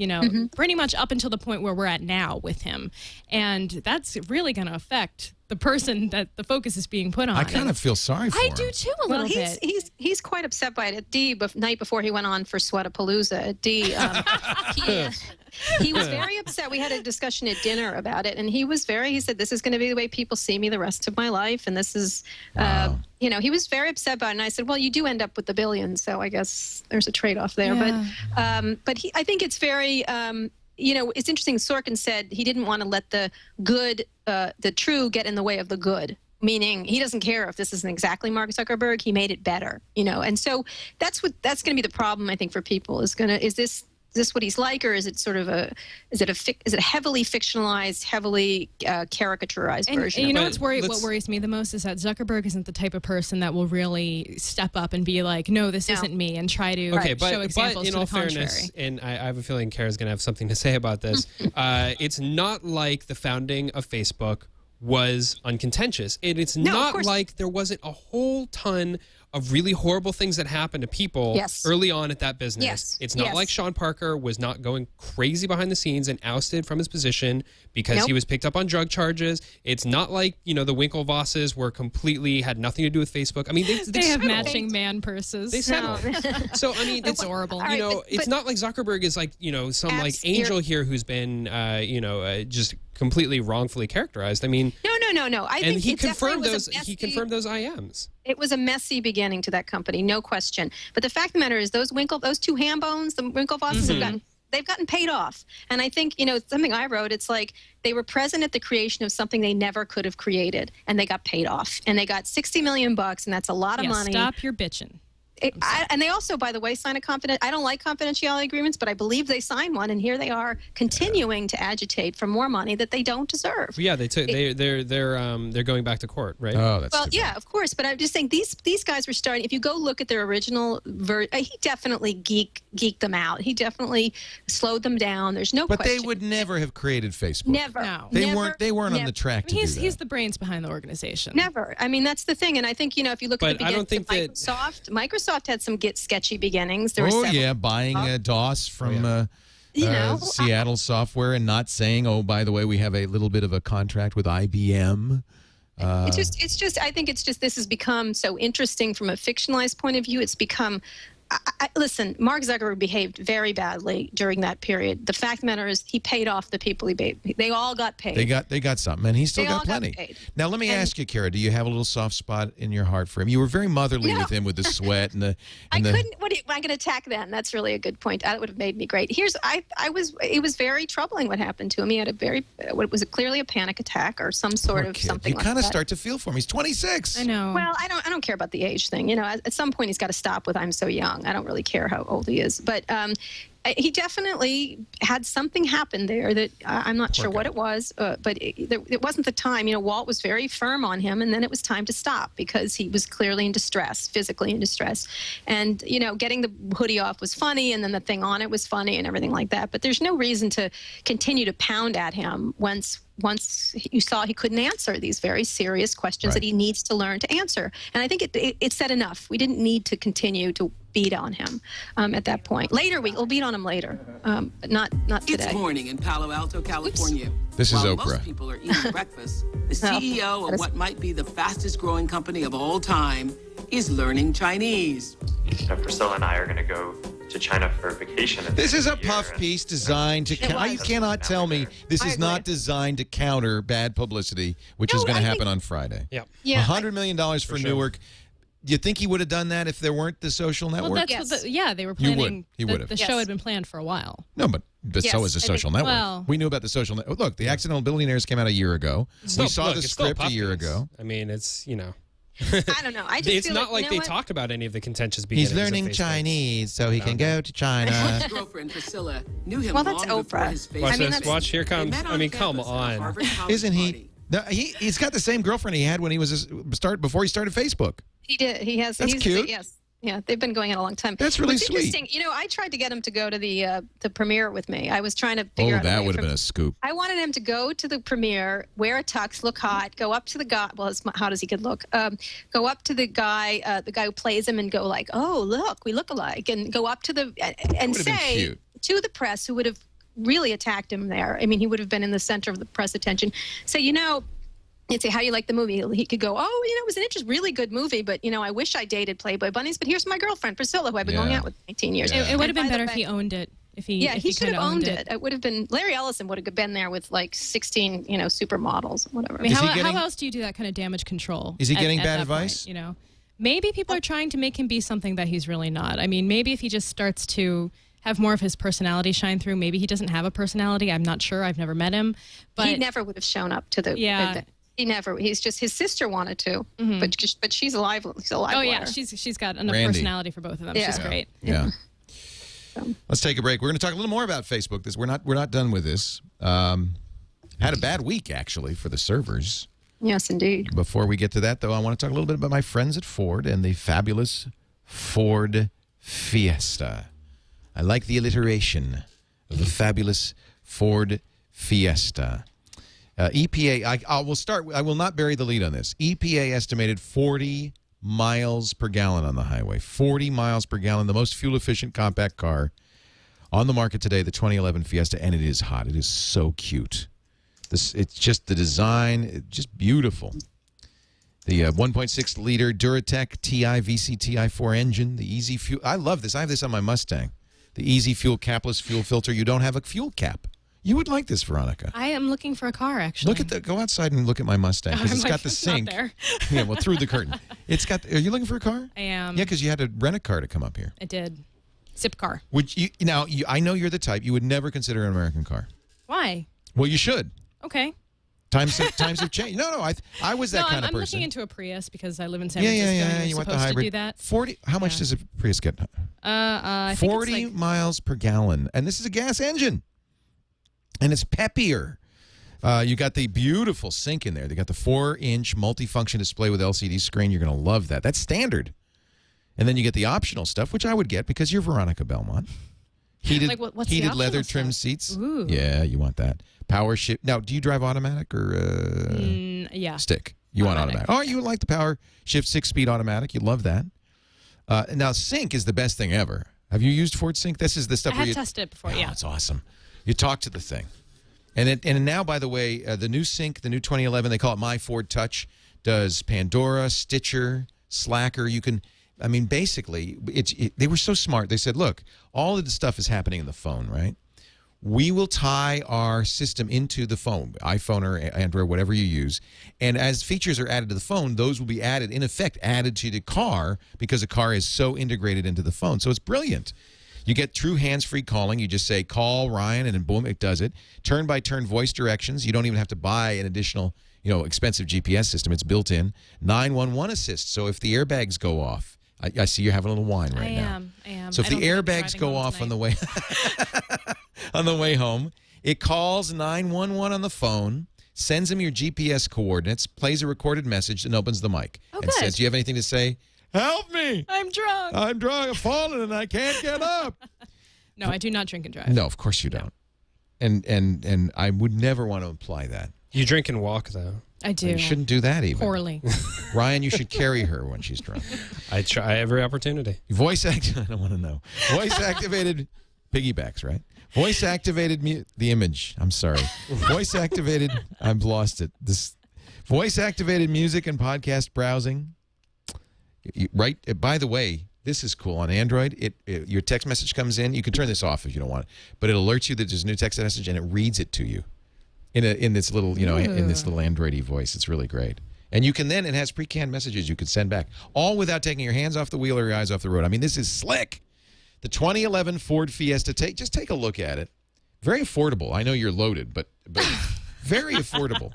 pretty much up until the point where we're at now with him. And that's really going to affect the person that the focus is being put on. I kind of feel sorry for him. I do too, a little bit. He's quite upset by it. Night before he went on for Sweatapalooza, he was very upset. We had a discussion at dinner about it, and he said, this is going to be the way people see me the rest of my life, and this is, he was very upset about it. And I said, well, you do end up with the billions, so I guess there's a trade-off there. Yeah. But I think it's very... it's interesting. Sorkin said he didn't want to let the good, the true, get in the way of the good. Meaning, he doesn't care if this isn't exactly Mark Zuckerberg. He made it better, And so that's going to be the problem, I think, for people. Is this what he's like, or is it sort of a heavily fictionalized, heavily caricaturized version? And what worries me the most is that Zuckerberg isn't the type of person that will really step up and be like, no, this isn't me, and try to show examples but in to all the contrary. fairness, and I have a feeling Kara's going to have something to say about this, it's not like the founding of Facebook was uncontentious. It's not like there wasn't a whole ton of really horrible things that happened to people early on at that business. It's not like Sean Parker was not going crazy behind the scenes and ousted from his position because he was picked up on drug charges. It's not like, the Winklevosses had nothing to do with Facebook. I mean, they have matching man purses. They settled. So, I mean, it's adorable. It's not like Zuckerberg is like, some like angel here who's been, just completely wrongfully characterized. I mean, no. I think he confirmed those. He confirmed those IMs. It was a messy beginning to that company, no question. But the fact of the matter is, those two ham bones, the Winklevosses, they've gotten paid off. And I think, something I wrote, it's like they were present at the creation of something they never could have created, and they got paid off. And they got $60 million, and that's a lot of money. Stop your bitching. And they also, by the way, sign I don't like confidentiality agreements, but I believe they signed one, and here they are continuing to agitate for more money that they don't deserve. Yeah, they're going back to court, right? Oh, that's of course. But I'm just saying these guys were starting. If you go look at their original he definitely geeked them out. He definitely slowed them down. There's no question. But they would never have created Facebook. Never. No. They weren't on the track to do that. He's the brains behind the organization. Never. I mean, that's the thing. And I think, if you look at the beginning of Microsoft had some sketchy beginnings. There were buying DOS from Seattle Software and not saying, oh, by the way, we have a little bit of a contract with IBM. It's just. I think it's just. This has become so interesting from a fictionalized point of view. It's become. Listen, Mark Zuckerberg behaved very badly during that period. The fact of the matter is, he paid off the people he paid. They all got paid. They got something, and he still got plenty. Now, let me ask you, Kara, do you have a little soft spot in your heart for him? You were very motherly with him with the sweat and the. I couldn't. What am I going to attack then? That's really a good point. That would have made me great. It was very troubling what happened to him. He had what was clearly a panic attack or some sort of something. You kind of start to feel for him. He's 26. I know. Well, I don't care about the age thing. At some point he's got to stop with "I'm so young." I don't really care how old he is, but he definitely had something happen there that I'm not sure what it was, but it wasn't the time. Walt was very firm on him, and then it was time to stop because he was clearly in distress, physically in distress. And, getting the hoodie off was funny, and then the thing on it was funny and everything like that. But there's no reason to continue to pound at him once you saw he couldn't answer these very serious questions that he needs to learn to answer. And I think it said enough. We didn't need to continue to beat on him at that point. Later, we'll beat on him later, but not today. It's morning in Palo Alto, California. This is While Oprah. Most people are eating breakfast. The CEO of what might be the fastest growing company of all time is learning Chinese. Priscilla and I are going to go to China for a vacation. This is a puff piece designed to you cannot tell me this is not designed to counter bad publicity, which is going to happen on Friday. Yeah. $100 million for Newark. Do you think he would have done that if there weren't the social network? Well, that's they were planning. He would have. The show had been planned for a while. No, but so is the social network. Well, we knew about the social network. Look, the Accidental Billionaires came out a year ago. We saw the script a year ago. I mean, it's, I don't know. I just it's feel not like they talked about any of the contentious beginnings. He's learning Chinese so he can go to China. His girlfriend Priscilla knew him that's long before Oprah. his face. Watch this. Watch, here comes. They met I mean, on come campus at a on. Harvard college Isn't he? party. No, he's got the same girlfriend he had when he was before he started Facebook. He did. He has. That's cute. Yes. Yeah, they've been going on a long time. That's really What's sweet. Interesting. You know, I tried to get him to go to the premiere with me. I was trying to figure out. That would have been a scoop. I wanted him to go to the premiere, wear a tux, look hot, go up to the guy. Well, as hot as he could look. Go up to the guy who plays him, and go like, "Oh, look, we look alike," and go up to the and say to the press, who would have really attacked him there. I mean, he would have been in the center of the press attention. Say, he'd say, "How do you like the movie?" He could go, "Oh, it was an really good movie, but I wish I dated Playboy bunnies. But here's my girlfriend Priscilla, who I've been going out with 19 years." It would have been better if he owned it. He should have owned it. It would have been Larry Ellison would have been there with like 16, supermodels, whatever. I mean, how else do you do that kind of damage control? Is he getting bad advice? Point, maybe people are trying to make him be something that he's really not. I mean, maybe if he just starts to have more of his personality shine through. Maybe he doesn't have a personality. I'm not sure. I've never met him. But he never would have shown up to the event. He never. He's just his sister wanted to, but she's alive. She's alive. Oh yeah, she's got enough personality for both of them. Yeah. She's great. Yeah. Let's take a break. We're going to talk a little more about Facebook. We're not done with this. Had a bad week actually for the servers. Yes, indeed. Before we get to that, though, I want to talk a little bit about my friends at Ford and the fabulous Ford Fiesta. I like the alliteration of the fabulous Ford Fiesta. EPA, I will not bury the lead on this. EPA estimated 40 miles per gallon on the highway. 40 miles per gallon, the most fuel-efficient compact car on the market today, the 2011 Fiesta, and it is hot. It is so cute. It's just the design, just beautiful. The 1.6-liter Duratec TI VC TI4 engine, the easy fuel. I love this. I have this on my Mustang. The easy fuel capless fuel filter. You don't have a fuel cap. You would like this, Veronica. I am looking for a car, actually. Go outside and look at my Mustang, because it's got the sink. There. Yeah, well, through the curtain. Are you looking for a car? I am. Yeah, because you had to rent a car to come up here. I did. Zip car. I know you're the type. You would never consider an American car. Why? Well, you should. Okay. Times have changed. No, I was that kind of person. I'm looking into a Prius because I live in San Francisco. Yeah. And You want the supposed hybrid. to do that. 40. How much does a Prius get? I think 40 it's miles per gallon, and this is a gas engine, and it's peppier. You got the beautiful sync in there. They got the 4-inch multifunction display with LCD screen. You're going to love that. That's standard. And then you get the optional stuff, which I would get because you're Veronica Belmont. Heated, what's heated the leather optional trim stuff? seats. Ooh. Yeah, you want that. Power shift. Now, do you drive automatic or yeah. stick? You want automatic. Oh, you would like the power shift 6-speed automatic. You love that. Now, sync is the best thing ever. Have you used Ford Sync? This is the stuff I have tested it before, yeah. It's awesome. You talk to the thing. And now, by the way, the new Sync, the new 2011, they call it My Ford Touch, does Pandora, Stitcher, Slacker. You can... I mean, basically, they were so smart. They said, look, all of the stuff is happening in the phone, right? We will tie our system into the phone, iPhone or Android, whatever you use. And as features are added to the phone, those will be added, in effect, added to the car because the car is so integrated into the phone. So it's brilliant. You get true hands-free calling. You just say, call Ryan, and then boom, it does it. Turn-by-turn voice directions. You don't even have to buy an additional, expensive GPS system. It's built in. 911 assist. So if the airbags go off, I see you're having a little wine right now. I am. So if the airbags go off on the way on the way home, it calls 911 on the phone, sends them your GPS coordinates, plays a recorded message, and opens the mic. Oh, and says, do you have anything to say? Help me! I'm drunk. I'm drunk. I'm falling and I can't get up. No, I do not drink and drive. No, of course you don't. And I would never want to imply that. You drink and walk, though. I do. You shouldn't do that even. Poorly. Ryan, you should carry her when she's drunk. I try every opportunity. I don't want to know. Voice activated piggybacks, right? Voice activated the image. I'm sorry. Voice activated. I've lost it. This voice activated music and podcast browsing. Right. By the way, this is cool on Android. Your text message comes in. You can turn this off if you don't want it, but it alerts you that there's a new text message and it reads it to you. In this little, in this little Android-y voice. It's really great. And you can then, it has pre-canned messages you could send back, all without taking your hands off the wheel or your eyes off the road. I mean, this is slick. The 2011 Ford Fiesta, just take a look at it. Very affordable. I know you're loaded, but very affordable.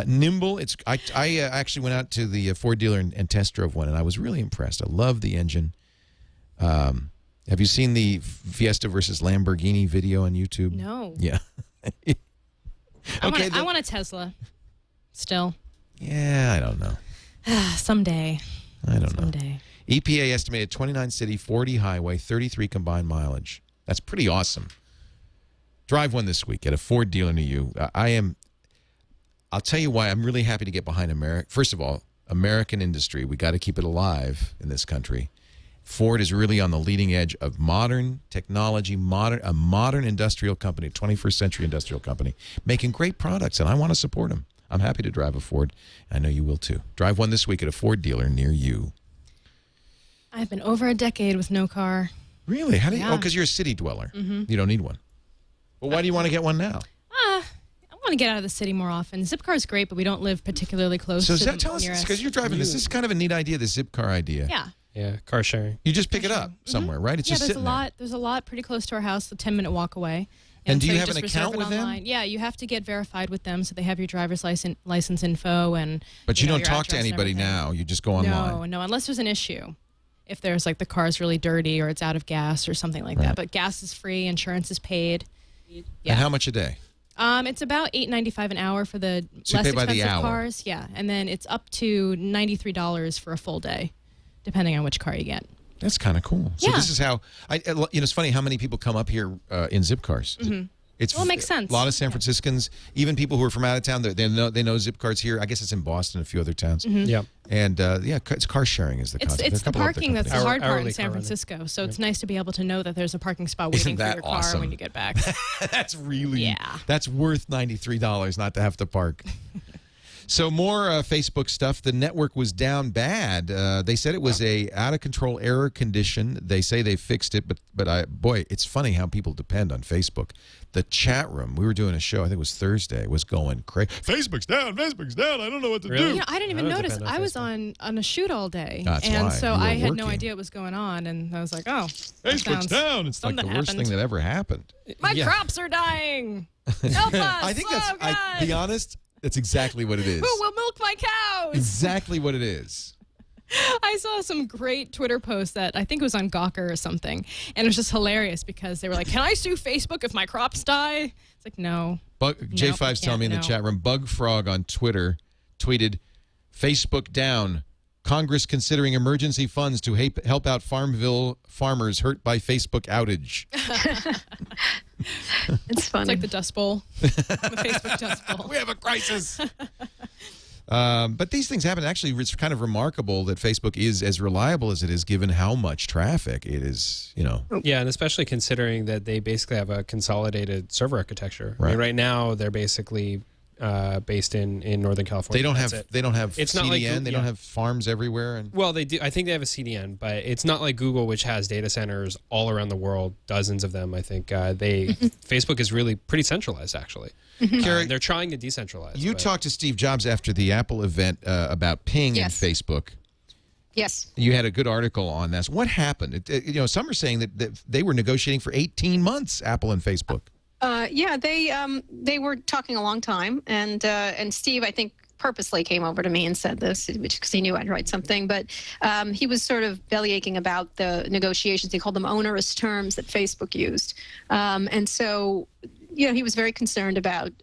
Nimble. I actually went out to the Ford dealer and test drove one, and I was really impressed. I love the engine. Have you seen the Fiesta versus Lamborghini video on YouTube? No. Yeah. I want a Tesla still. Yeah, I don't know. Someday. I don't know. EPA estimated 29 city, 40 highway, 33 combined mileage. That's pretty awesome. Drive one this week at a Ford dealer near you. I'll tell you why I'm really happy to get behind America. First of all, American industry. We got to keep it alive in this country. Ford is really on the leading edge of modern technology, a modern industrial company, 21st century industrial company, making great products, and I want to support them. I'm happy to drive a Ford. I know you will too. Drive one this week at a Ford dealer near you. I've been over a decade with no car. Really? How do you? Yeah. Oh, because you're a city dweller. Mm-hmm. You don't need one. Well, why do you want to get one now? I want to get out of the city more often. Zipcar is great, but we don't live particularly close So to the tell us, nearest. because you're driving this. This is kind of a neat idea, the zip car idea. Yeah. Yeah, car sharing. You just pick it up somewhere, right? It's just there's sitting there. There's a lot pretty close to our house, a 10-minute walk away. And do so you have just an reserve account it with them? online. Yeah, you have to get verified with them, so they have your driver's license info and. But you know, don't your talk to address and anybody everything. now. You just go online. No, unless there's an issue. If there's like the car's really dirty or it's out of gas or something like that. But gas is free, insurance is paid. Yeah. And how much a day? It's about $8.95 an hour for the So you less pay by the expensive hour. cars. Yeah, and then it's up to $93 for a full day, depending on which car you get. That's kind of cool. So Yeah. this is how it's funny how many people come up here in zip cars. Mm-hmm. It's Well, it makes sense. A lot of San Franciscans, even people who are from out of town, they know zip cars here. I guess it's in Boston and a few other towns. Yeah. And it's car sharing is the concept. It's There's a the couple other parking that's the companies. hard part Hourly in San car rental. Francisco. So it's nice to be able to know that there's a parking spot Isn't waiting for that your car awesome? when you get back. That's really Yeah. That's worth $93 not to have to park. So more Facebook stuff. The network was down bad. They said it was a out of control error condition. They say they fixed it, but boy, it's funny how people depend on Facebook. The chat room. We were doing a show. I think it was Thursday. Was going crazy. Facebook's down. Facebook's down. I don't know what to Really? do. You know, I didn't even I don't notice. depend on I was Facebook. on a shoot all day, That's and why. so You were I had no working. idea what was going on, and I was like, "Oh, Facebook's sounds- down. It's like the something worst happened. thing that ever happened. My Yeah. crops are dying. Help us! I think oh, God. be honest, that's exactly what it is. Who will milk my cows? Exactly what it is. I saw some great Twitter posts that I think it was on Gawker or something, and it was just hilarious because they were like, "Can I sue Facebook if my crops die?" It's like, no. J5's telling me in the chat room, Bug Frog on Twitter tweeted, Facebook down. Congress considering emergency funds to help out Farmville farmers hurt by Facebook outage. It's funny. It's like the Dust Bowl, the Facebook Dust Bowl. We have a crisis. But these things happen. Actually, it's kind of remarkable that Facebook is as reliable as it is given how much traffic it is, Yeah, and especially considering that they basically have a consolidated server architecture. Right. I mean, right now, they're basically based in Northern California. They don't That's have it. It's not CDN. like They don't have farms everywhere. And Well, they do. I think they have a CDN, but it's not like Google, which has data centers all around the world, dozens of them. I think Facebook is really pretty centralized, actually. Carrie, They're trying to decentralize. you but- talked to Steve Jobs after the Apple event about ping Yes. and Facebook. Yes. You had a good article on this. What happened? Some are saying that they were negotiating for 18 months, Apple and Facebook. Yeah, they were talking a long time, and Steve, I think, purposely came over to me and said this because he knew I'd write something. But he was sort of bellyaching about the negotiations. He called them onerous terms that Facebook used, and so. He was very concerned about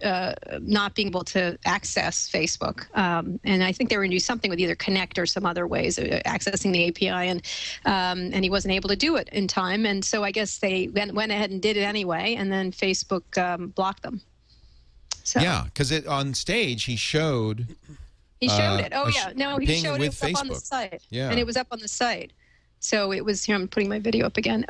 not being able to access Facebook. And I think they were going to do something with either Connect or some other ways of accessing the API. And he wasn't able to do it in time. And so I guess they went ahead and did it anyway. And then Facebook blocked them. So Yeah, because on stage he showed. He showed it. Oh, a yeah. No, he ping showed it. with It was up on the Facebook. site. Yeah. And it was up on the site. So it was, here, I'm putting my video up again.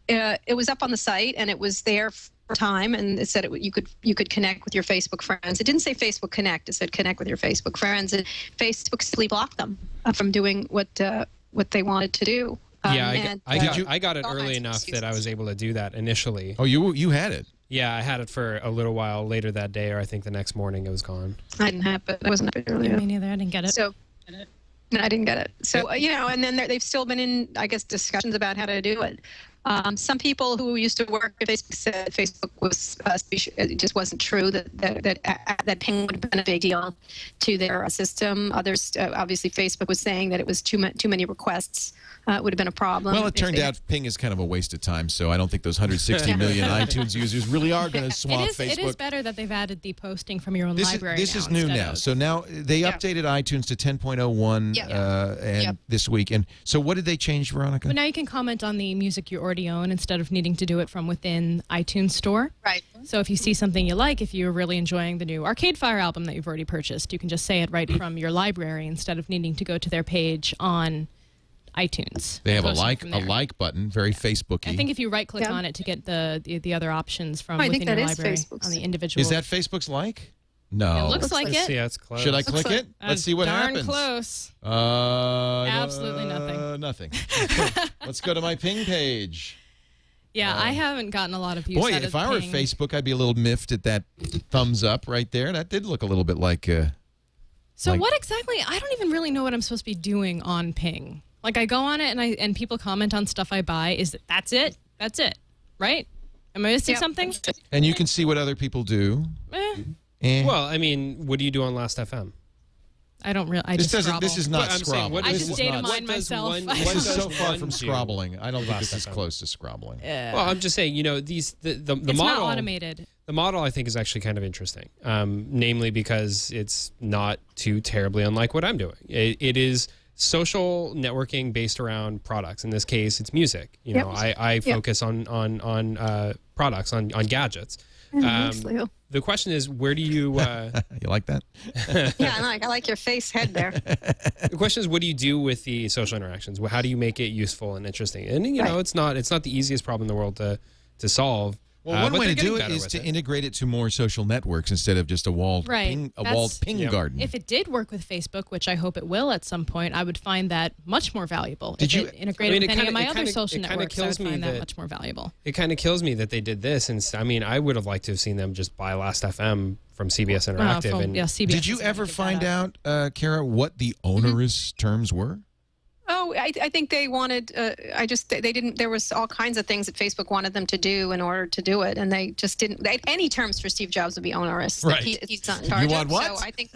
It was up on the site, and it was there for time, and it said you could connect with your Facebook friends. It didn't say Facebook Connect. It said connect with your Facebook friends, and Facebook simply blocked them from doing what they wanted to do. Yeah, I got it all early kinds of enough that I excuses. was able to do that initially. Oh, you had it. Yeah, I had it for a little while later that day, or I think the next morning it was gone. I didn't have it. I wasn't up earlier. Me neither. I didn't get it. So, no, I didn't get it. So, and then they've still been in, I guess, discussions about how to do it. Some people who used to work at Facebook said Facebook was it just wasn't true that ping would have been a big deal to their system. Others, obviously, Facebook was saying that it was too many requests. Would have been a problem. Well, it turned out ping is kind of a waste of time, so I don't think those 160 million iTunes users really are going to swamp Facebook. It is better that they've added the posting from your own library. This is new now. So now they updated iTunes to 10.01 this week. And so what did they change, Veronica? But now you can comment on the music you already own instead of needing to do it from within iTunes Store. Right. So if you see something you like, if you're really enjoying the new Arcade Fire album that you've already purchased, you can just say it right from your library instead of needing to go to their page on iTunes. They have a like button, very Facebooky. I think if you right-click on it to get the other options from within your library on the individual. Is that Facebook's like? No. It looks like it. Yeah, it's close. Should I click it? Let's see what happens. Darn close. Absolutely nothing. Nothing. Let's go to my ping page. Yeah, I haven't gotten a lot of views. Boy, if I were Facebook, I'd be a little miffed at that thumbs up right there. That did look a little bit like. So what exactly? I don't even really know what I'm supposed to be doing on Ping. Like I go on it and people comment on stuff I buy. That's it? That's it, right? Am I missing something? And you can see what other people do. Well, I mean, what do you do on Last.fm? I don't really. This is not scrobbling. I just data mine myself. This is so far from scrobbling. I don't think this is close to scrobbling. Well, I'm just saying, the model. It's not automated. The model, I think, is actually kind of interesting, namely because it's not too terribly unlike what I'm doing. It is social networking based around products. In this case, it's music. I focus on products, on gadgets. The question is, where do you... you like that? Yeah, I like your face head there. The question is, what do you do with the social interactions? How do you make it useful and interesting? And, it's not the easiest problem in the world to solve. Well, one way to do it is to integrate it to more social networks instead of just a walled ping garden. If it did work with Facebook, which I hope it will at some point, I would find that much more valuable. If it integrated with any of my other social networks, I would find that much more valuable. It kind of kills me that they did this. And I mean, I would have liked to have seen them just buy Last.fm from CBS Interactive. CBS did you ever find out, Kara, what the onerous terms were? Oh, I think they wanted. They didn't. There was all kinds of things that Facebook wanted them to do in order to do it, and they just didn't. Any terms for Steve Jobs would be onerous. Right. He's not in charge. You want what? So I think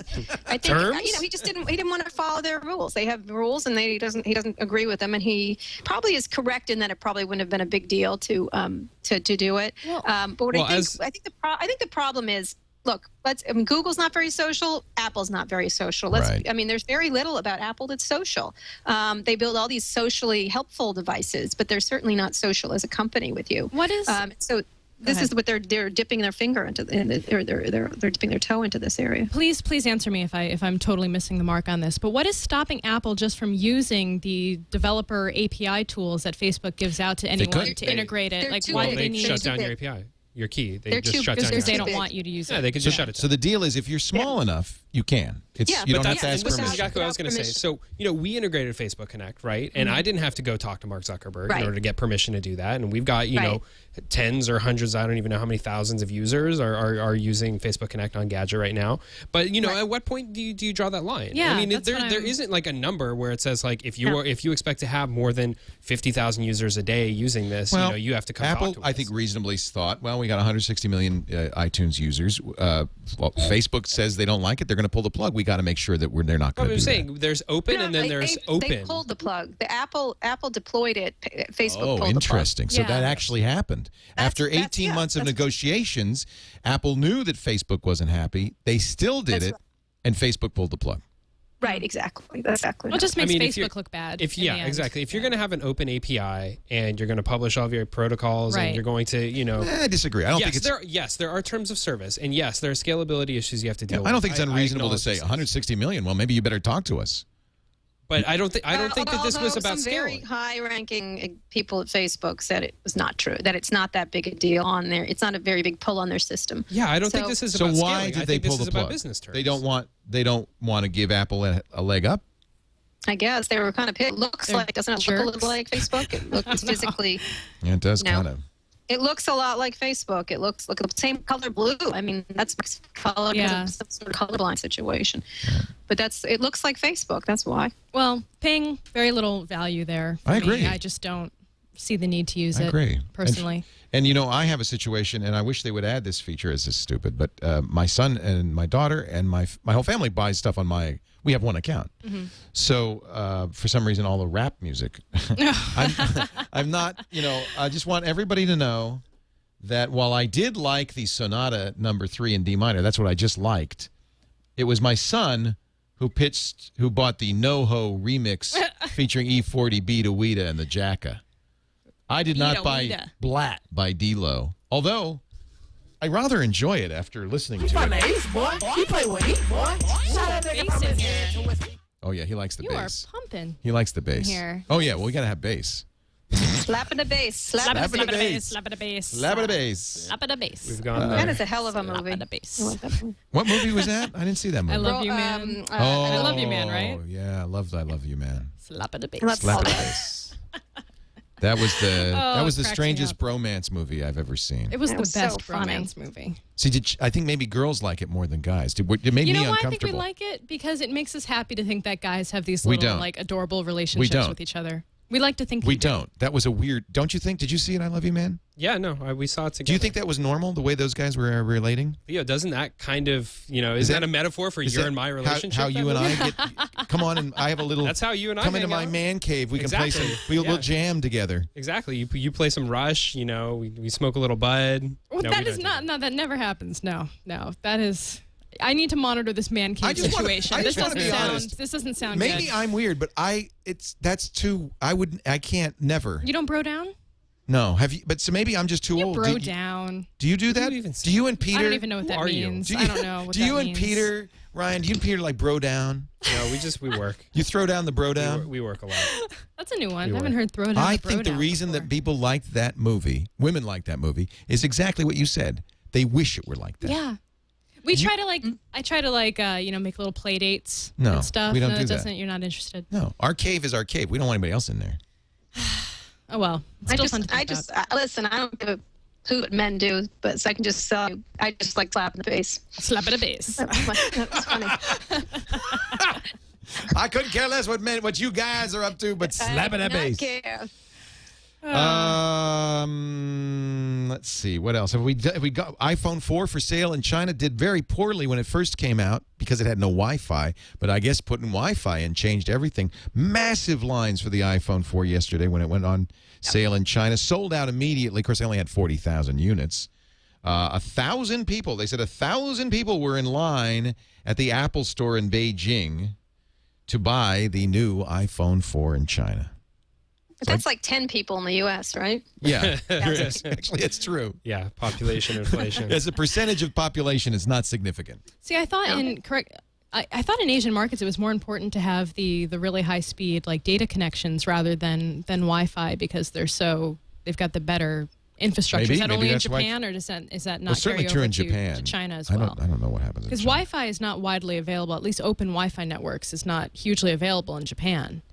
terms? he just didn't. He didn't want to follow their rules. They have rules, and he doesn't agree with them. And he probably is correct in that it probably wouldn't have been a big deal to do it. But what I think the problem is. Look, Google's not very social. Apple's not very social. There's very little about Apple that's social. They build all these socially helpful devices, but they're certainly not social as a company with you. What is? This is what they're dipping their finger into. They're dipping their toe into this area. Please answer me if I'm totally missing the mark on this. But what is stopping Apple just from using the developer API tools that Facebook gives out to anyone to integrate it? Like, why do they need shut down your API? Your key. They just shut down because they don't want you to use it. Yeah, they could just shut it down. So the deal is if you're small enough, you can. You don't have to ask permission. This is exactly what I was going to say. So, we integrated Facebook Connect, right? And I didn't have to go talk to Mark Zuckerberg in order to get permission to do that. And we've got, tens or hundreds, I don't even know how many thousands of users are using Facebook Connect on Gadget right now. But, at what point do you draw that line? Yeah, I mean, there isn't like a number where it says like if you expect to have more than 50,000 users a day using this, you have to come Apple, talk to us. I think, reasonably thought, well, we got 160 million iTunes users. Facebook says they don't like it. They're going to pull the plug. We got to make sure that they're not going to do that. I'm saying there's open and then there's open. They pulled the plug. The Apple deployed it. Facebook pulled the plug. Oh, interesting. So that actually happened. After 18 months of negotiations, Apple knew that Facebook wasn't happy. They still did it, and Facebook pulled the plug. Right, exactly. That's exactly. Well, it just makes Facebook look bad. Exactly. If you're going to have an open API and you're going to publish all of your protocols and you're going to, I disagree. I don't think it's... there are terms of service, and yes, there are scalability issues you have to deal with. I don't think it's unreasonable to say 160 million. Well, maybe you better talk to us. But I don't think that this was about some scaling. Very high-ranking people at Facebook said it was not true. That it's not that big a deal on there. It's not a very big pull on their system. Yeah, I don't think this is about scaling. So why did they pull the plug? Business terms. They don't want to give Apple a leg up. I guess they were kind of pissed. Doesn't it look a little like Facebook? It looks physically. Yeah, it does kind of. It looks a lot like Facebook. It looks like the same color blue. I mean, that's color because of some sort of colorblind situation. Yeah. But it looks like Facebook. That's why. Well, Ping, very little value there. I agree. I just don't. see the need to use I it agree. personally. And you know, I have a situation, and I wish they would add this feature. It's just stupid, but my son and my daughter and my whole family buys stuff on my. We have one account, so for some reason, all the rap music. I'm not. You know, I just want everybody to know that while I did like the Sonata number 3 in D minor, that's what I just liked. It was my son who bought the NoHo remix featuring E40B to Weta and the Jacka. I did not buy Blat by D-Lo, although I rather enjoy it after listening to it. Ace, boy. He play with Ace, boy. Shout out to Bass in here. Oh, yeah, he likes the You bass. are pumping. He likes the bass. Here. Oh, yeah, well, we got to have bass. Slapping the bass. Slap Slapping it the a bass. bass. Slap it a bass. Slap it a bass. Slap it a bass. We've gone That is a hell of a movie. Slap it a bass. What movie was that? I didn't see that movie. I love you, man. I love you, man. Right? Oh, yeah, I love you, man. Slap it a bass. Slap it a bass. That was the cracks me strangest up. bromance movie I've ever seen. It was It the was so best funny. romance movie. See, I think maybe girls like it more than guys. It made You me know why I uncomfortable. think we like it? Because it makes us happy to think that guys have these We little, don't. like, adorable relationships with each other. We like to think We you do. don't. That was a weird. Don't you think? Did you see it? I Love You, Man. Yeah, no, we saw it together. Do you think that was normal, the way those guys were relating? Leo, doesn't that kind of, is that a metaphor for your and my relationship? How you and I get? Come on, and I have a little. That's how you and I come hang into my out. man cave. We can play some. Exactly. We'll jam together. Exactly. You play some Rush. We smoke a little bud. Well, No, that we is don't do not. No, that never happens. No. That is. I need to monitor this man cave situation. I this just wanna doesn't be sound. honest. This doesn't sound Maybe good. I'm weird, but that's too. I can't never. You don't bro down? No, have you? But so maybe I'm just too You old. bro down. Do you do that? you even Do you and Peter? I don't even know what that are you? means. Do I don't know what Do that you and means. Peter, Ryan? Do you and Peter like bro down? No, we work. You throw down the bro down. We work a lot. That's a new one. You I haven't were. heard throw down. I bro think the down reason before. that people liked that movie, women liked that movie, is exactly what you said. They wish it were like that. Yeah. We try to I try to make little play dates No, and stuff. we don't No, do it that. doesn't. You're not interested. No, our cave is our cave. We don't want anybody else in there. Oh well. It's still fun to think about. Listen, I don't give a hoot what men do, but so I can just tell you, I just like slapping the face. Slap it a bass. That's funny. I couldn't care less what you guys are up to, but slapping that bass. Care. Let's see. What else have we got? iPhone 4 for sale in China did very poorly when it first came out because it had no Wi-Fi. But I guess putting Wi-Fi in changed everything. Massive lines for the iPhone 4 yesterday when it went on sale in China. Sold out immediately. Of course, they only had 40,000 units. 1,000 people. They said 1,000 people were in line at the Apple store in Beijing to buy the new iPhone 4 in China. But that's like 10 people in the U.S., right? Yeah, actually, it's true. Yeah, population inflation. As a percentage of population, it's not significant. See, I thought I thought in Asian markets it was more important to have the really high speed data connections rather than Wi-Fi because they've got the better infrastructure. Maybe. Is that Maybe only in that's why- Japan, or is that not Well, certainly carry true over in Japan. to China as I well? don't know what happens in Because China. Wi-Fi is not widely available. At least open Wi-Fi networks is not hugely available in Japan.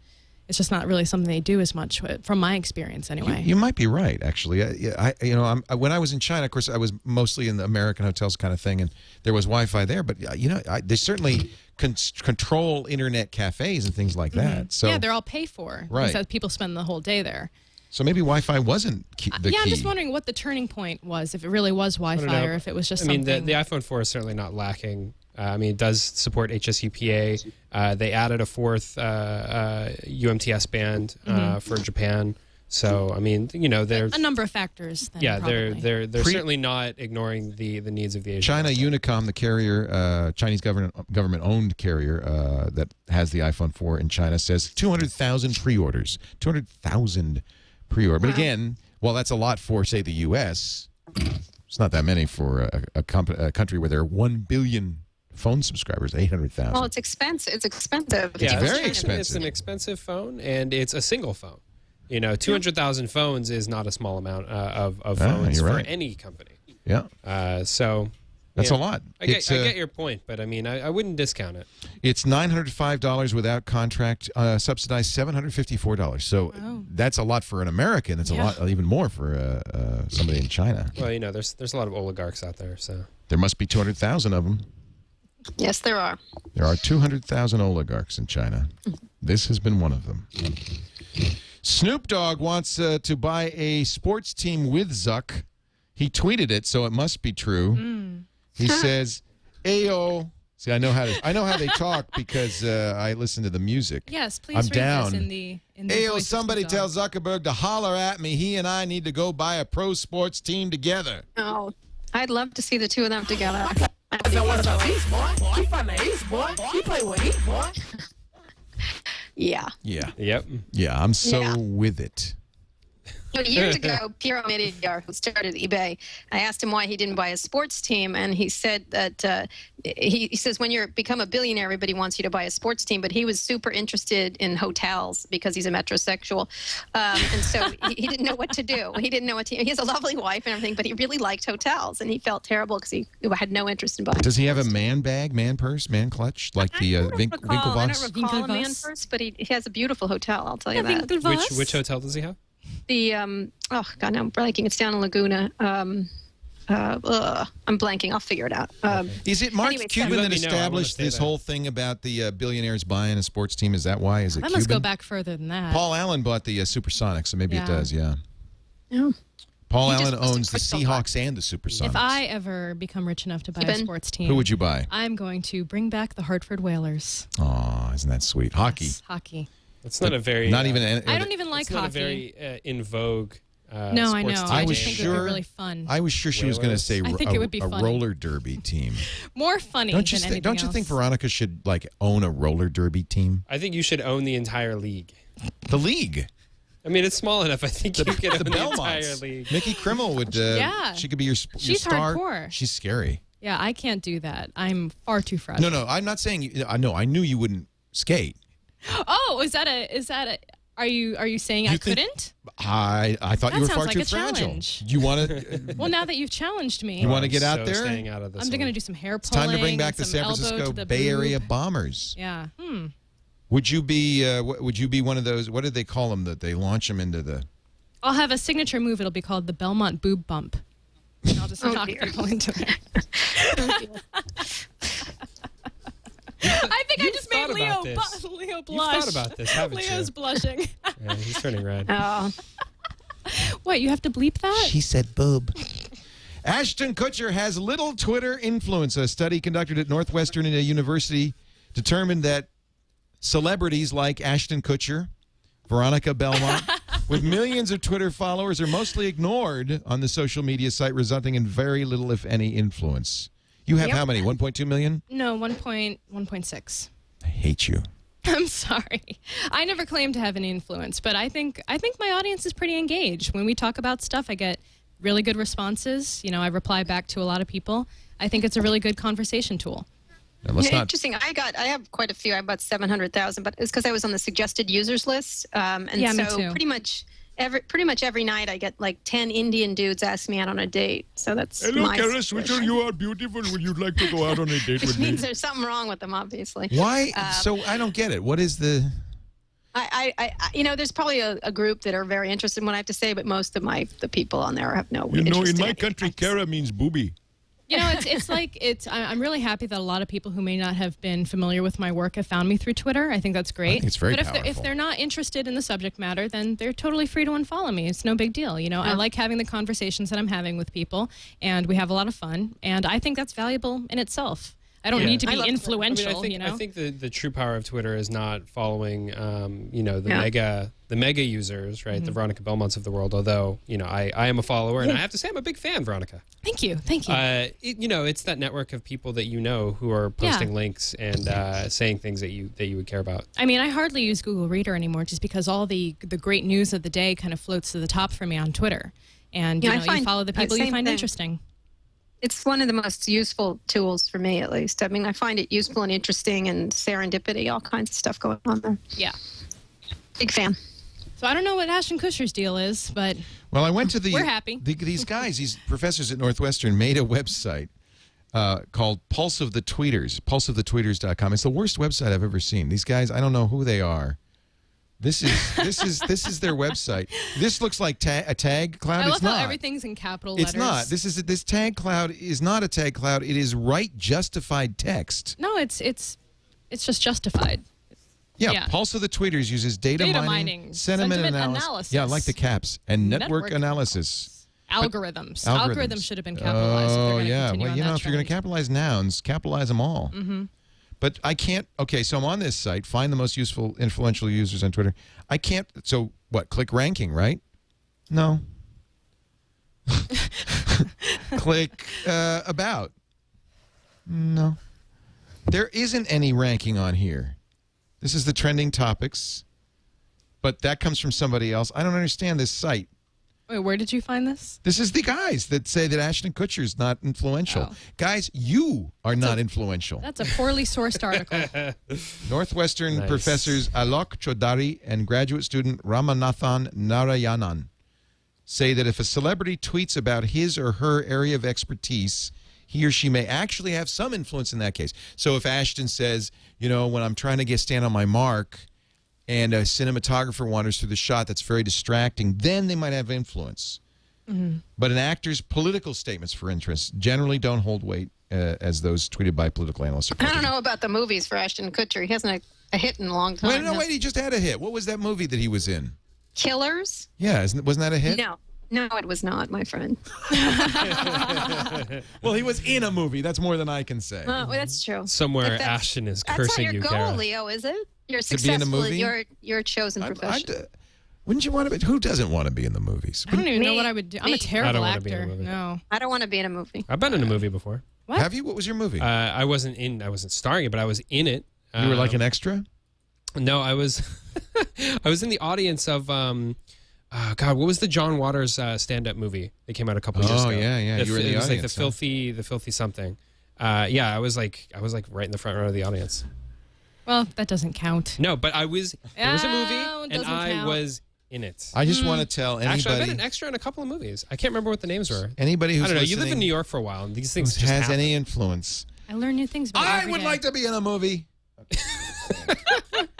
It's just not really something they do as much, from my experience anyway. You might be right, actually. When I was in China, of course, I was mostly in the American hotels kind of thing, and there was Wi-Fi there. But they certainly control internet cafes and things like that. So yeah, they're all pay for. Right. Because people spend the whole day there. So maybe Wi-Fi wasn't the key. I'm just wondering what the turning point was. If it really was Wi-Fi, or if it was just something. The iPhone 4 is certainly not lacking. It does support HSUPA. They added a fourth UMTS band for Japan. So there's a number of factors. Then, yeah, probably. they're certainly not ignoring the needs of the Asian China market. Unicom, the carrier, Chinese government-owned carrier that has the iPhone 4 in China, says 200,000 pre-orders. 200,000 pre-orders. But again, while that's a lot for, say, the U.S., it's not that many for a country where there are 1 billion phone subscribers, 800,000. Well, it's expensive. It's expensive. Yeah, It's very It's expensive. an expensive phone, and it's a single phone. 200,000 phones is not a small amount of phones you're for right. any company. Yeah. So That's a lot. I get your point, but I wouldn't discount it. It's $905 without contract, subsidized $754. So that's a lot for an American. It's a lot, even more for somebody in China. Well, there's a lot of oligarchs out there, so There must be 200,000 of them. Yes, there are. There are 200,000 oligarchs in China. This has been one of them. Snoop Dogg wants to buy a sports team with Zuck. He tweeted it, so it must be true. He says, "Ayo." See, I know how they talk because I listen to the music. Yes, please I'm read down. this in the Ayo, voice of somebody Snoop tell Dogg. Zuckerberg to holler at me. He and I need to go buy a pro sports team together. Oh, I'd love to see the two of them together. So what's up, East boy? He from the East boy. He play with East boy. Yeah. Yeah. Yep. Yeah, I'm so Yeah. with it. Years ago, Piero Mediar, who started eBay, I asked him why he didn't buy a sports team, and he said that he says when you become a billionaire, everybody wants you to buy a sports team, but he was super interested in hotels because he's a metrosexual, and so he didn't know what to do. He didn't know what to. He has a lovely wife and everything, but he really liked hotels, and he felt terrible because he had no interest in buying. Does he have a man bag, man purse, man clutch like the I don't Winklevoss? recall a man first, but he has a beautiful hotel. I'll tell you that. Which hotel does he have? The oh god, no, I'm blanking. It's down in Laguna. I'm blanking. I'll figure it out. Is it Mark Anyway, Cuban let that me know. I wanna established stay this there. whole thing about the billionaires buying a sports team? Is that why? Is it That Cuban? must go back further than that. Paul Allen bought the Supersonics, so maybe it Yeah. does. Yeah. Oh. Paul He just Allen must have owns the quit so far. Seahawks and the Supersonics. If I ever become rich enough to buy a Cuban? sports team, Who would you buy? I'm going to bring back the Hartford Whalers. Oh, isn't that sweet? Hockey. Yes, hockey. It's not a very. Not even. I don't even like It's not a hockey. very in vogue. No, I know. sports I team. just think it would be really fun. I was sure she was going to say I think it would be a funny. roller derby team. More funny Don't you than think? anything Don't you think else. Veronica should like own a roller derby team? I think you should own the entire league. The league. I mean, it's small enough. I think you could own The the entire Belmonts. league. Mickey Krimmel would. Yeah. She could be your She's star. hardcore. She's scary. Yeah, I can't do that. I'm far too fragile. No, I'm not saying. I know. I knew you wouldn't skate. Oh, is that a? Are you saying I think- couldn't? I thought That you were sounds far like too a fragile. challenge. You want to? Well, now that you've challenged me, You want to I'm get out so there? Staying out of this I'm one. going to do some hair It's pulling. time to bring back and the some San elbow Francisco to the Bay boob. Area Bombers. Yeah. Would you be? Would you be one of those? What did they call them? That they launch them into the? I'll have a signature move. It'll be called the Belmont Boob Bump. And I'll just knock dear. people into it. I think I You've just made thought Leo, about this. Leo You've blush. thought about this, haven't you? Leo's blushing. Yeah, he's turning red. Oh. What, you have to bleep that? She said boob. Ashton Kutcher has little Twitter influence. A study conducted at Northwestern University determined that celebrities like Ashton Kutcher, Veronica Belmont, with millions of Twitter followers, are mostly ignored on the social media site, resulting in very little, if any, influence. You have how many? 1.2 million? No, 1.6. I hate you. I'm sorry. I never claimed to have any influence, but I think my audience is pretty engaged. When we talk about stuff, I get really good responses. You know, I reply back to a lot of people. I think it's a really good conversation tool. Now, let's not. Interesting. I have quite a few. I have about 700,000, but it's because I was on the suggested users list. And Yeah, me so too. pretty much every night I get like 10 Indian dudes ask me out on a date. So that's my situation. You are beautiful. Would you like to go out on a date Which means there's something wrong with them, obviously. Why? So I don't get it. What is the? I there's probably a group that are very interested in what I have to say, but most of the people on there have no interest in anything. Kara means booby. You know, I'm really happy that a lot of people who may not have been familiar with my work have found me through Twitter. I think that's great. I think it's very But powerful. if they're not interested in the subject matter, then they're totally free to unfollow me. It's no big deal. You know, I like having the conversations that I'm having with people, and we have a lot of fun. And I think that's valuable in itself. I don't need to be influential. I think the true power of Twitter is not following, the mega users, right? The Veronica Belmonts of the world. Although, I am a follower, and I have to say I'm a big fan, Veronica. Thank you. It's that network of people that who are posting links and saying things that you would care about. I mean, I hardly use Google Reader anymore, just because all the great news of the day kind of floats to the top for me on Twitter, and you follow the people you find interesting. It's one of the most useful tools for me, at least. I mean, I find it useful and interesting, and serendipity, all kinds of stuff going on there. Yeah. Big fan. So I don't know what Ashton Kutcher's deal is, but Well, I went to we're happy. These guys, these professors at Northwestern, made a website called Pulse of the Tweeters, pulseofthetweeters.com. It's the worst website I've ever seen. These guys, I don't know who they are. This is their website. This looks like a tag cloud. I love it's not. how everything's in capital letters. It's not. This tag cloud is not a tag cloud. It is right justified text. No, it's just justified. Yeah, Pulse of the Tweeters uses data mining, sentiment analysis. Yeah, I like the caps. And network analysis. Algorithms. Algorithms should have been capitalized. Oh, if yeah. Well, you know, if you're going to capitalize nouns, capitalize them all. Mm-hmm. But I can't. Okay, so I'm on this site. Find the most useful, influential users on Twitter. I can't. So what? Click ranking, right? No. Click about. No. There isn't any ranking on here. This is the trending topics, but that comes from somebody else. I don't understand this site. Wait, where did you find this? This is the guys that say that Ashton Kutcher is not influential. Oh. Guys, you are not influential. That's a poorly sourced article. Northwestern professors Alok Chaudhary and graduate student Ramanathan Narayanan say that if a celebrity tweets about his or her area of expertise, he or she may actually have some influence in that case. So if Ashton says, you know, when I'm trying to stand on my mark and a cinematographer wanders through the shot that's very distracting, then they might have influence. Mm-hmm. But an actor's political statements, for instance, generally don't hold weight as those tweeted by political analysts. I don't know about the movies for Ashton Kutcher. He hasn't a hit in a long time. Wait, he just had a hit. What was that movie that he was in? Killers? Yeah, wasn't that a hit? No, it was not, my friend. Well, he was in a movie. That's more than I can say. Well, that's true. Somewhere Ashton is cursing you, That's not your goal, Kara. Leo, is it? You're To be in a successful movie? at your chosen profession. Wouldn't you want to be? Who doesn't want to be in the movies? I don't even know what I would do. I'm a terrible actor. No. I don't want to be in a movie. I've been in a movie before. What? Have you? What was your movie? I wasn't starring it, but I was in it. You were like an extra? No, I was I was in the audience of God, what was the John Waters stand-up movie that came out a couple years ago? Oh, yeah. You were in the it was audience. like the filthy something. Yeah, I was like right in the front row of the audience. Well, that doesn't count. No, but I was. It was a movie, and doesn't I count. was in it. I just want to tell anybody. Actually, I've been an extra in a couple of movies. I can't remember what the names were. Anybody who's I don't know. You live listening in New York for a while, and these things who just has happen. any influence. I learn new things about I would like to be in a movie.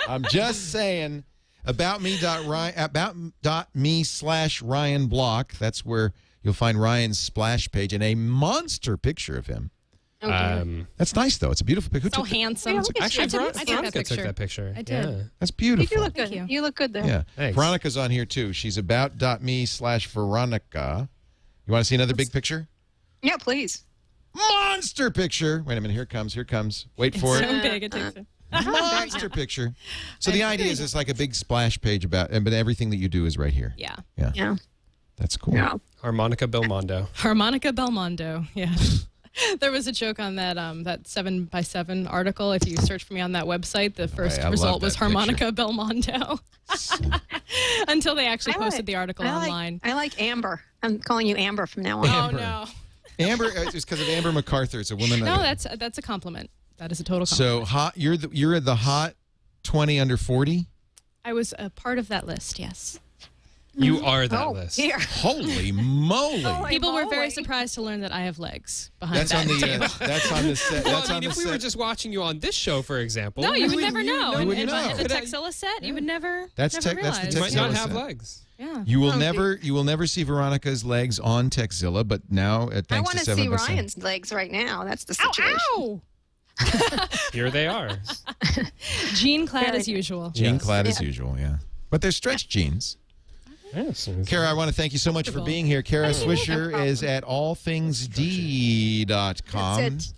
I'm just saying. About.me/Ryan Block. That's where you'll find Ryan's splash page and a monster picture of him. Okay. That's nice, though. It's a beautiful picture. So handsome. Actually, I took Veronica took that picture. I did. Yeah. That's beautiful. You look good. You look good there. Yeah. Thanks. Veronica's on here, too. She's about.me/Veronica. You want to see another big picture? Yeah, please. Monster picture. Wait a minute. Here it comes. Wait for So it. big it takes it. Monster picture. So the idea is it's like a big splash page but everything that you do is right here. Yeah. Yeah. That's cool. Yeah. Harmonica Belmondo. Harmonica Belmondo. Yeah. There was a joke on that that 7x7 article. If you search for me on that website, the first I love result was that Harmonica Belmondo. Until they actually posted the article online. I like Amber. I'm calling you Amber from now on. Oh no. Amber, it's because of Amber MacArthur. It's a woman. No, that's a compliment. That is a total compliment. So hot. You're the hot 20 under 40. I was a part of that list. Yes. You are that list. Here. Holy moly! People were very surprised to learn that I have legs behind That's that on the table. that's on the set. Well, That's I on mean, the if we were set. just watching you on this show, for example, No, you would never know. You wouldn't In know. the Texilla set, you would never. That's never that's the realize. you might not Texilla have set. legs. Yeah. You will never see Veronica's legs on Texilla, but now thanks I want to to see 7x7. Ryan's legs right now. That's the situation. Ow! Here they are. Jean clad as usual. Jean Yes. clad as usual, yeah. But they're stretch jeans. Yes. Kara, I want to thank you so much for being here. Kara Swisher is at allthingsd.com. That's it.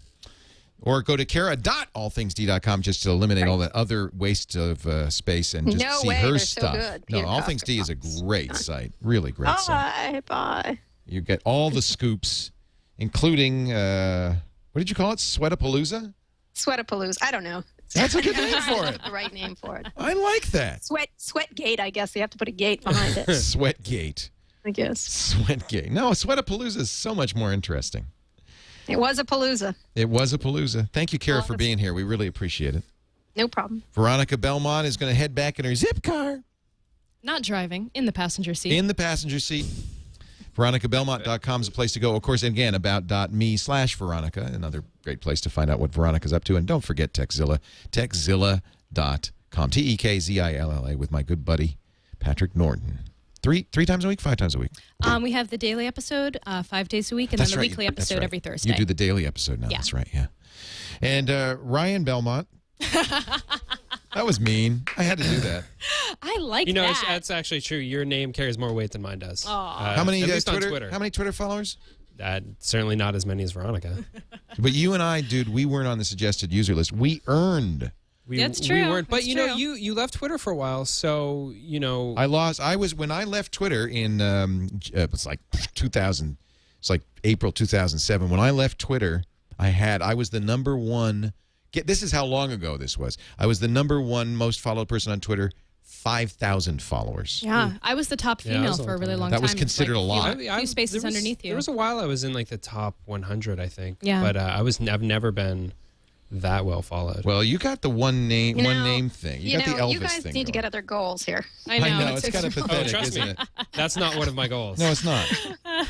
Or go to kara.allthingsd.com just to eliminate all that other waste of space and just No see way, her they're so stuff. good. No, Peter All Things Costa D is a great site. Really great site. Bye. You get all the scoops, including, what did you call it? Sweatapalooza? Sweatapalooza. I don't know. That's a good name for it. The right name for it. I like that. Sweatgate, I guess. You have to put a gate behind it, Sweatgate. I guess. Sweatgate. No, Sweatapalooza is so much more interesting. It was a palooza. It was a palooza. Thank you, Kara, for being here. We really appreciate it. No problem. Veronica Belmont is going to head back in her zip car. Not driving, in the passenger seat. In the passenger seat. VeronicaBelmont.com is a place to go. Of course, again, about.me/Veronica, another great place to find out what Veronica's up to. And don't forget TechZilla, techzilla.com, TEKZILLA, with my good buddy, Patrick Norton. Three times a week, 5 times a week? We have the daily episode 5 days a week, and then the weekly episode every Thursday. You do the daily episode now. Yeah. That's right, yeah. And Ryan Belmont. That was mean. I had to do that. I like You know, that. that's actually true. Your name carries more weight than mine does. How many at least on Twitter? Twitter? How many Twitter followers? Certainly not as many as Veronica. But you and I, dude, we weren't on the suggested user list. We earned. That's We true. weren't, but That's you know, true. you left Twitter for a while, so you know. When I left Twitter in it's like 2000. It's like April 2007. When I left Twitter, I was the number one. This is how long ago this was. I was the number one most followed person on Twitter. 5,000 followers. Yeah, I was the top Yeah, female that was for a really long That time. was considered a lot. Few spaces underneath you. There was a while I was in like the top 100, I think. Yeah. But I've never been that well followed. Well, you got the one name thing. You got the Elvis you guys thing need to going. get other goals here. I know. It's kind of pathetic, trust isn't me. it? That's not one of my goals. No, it's not.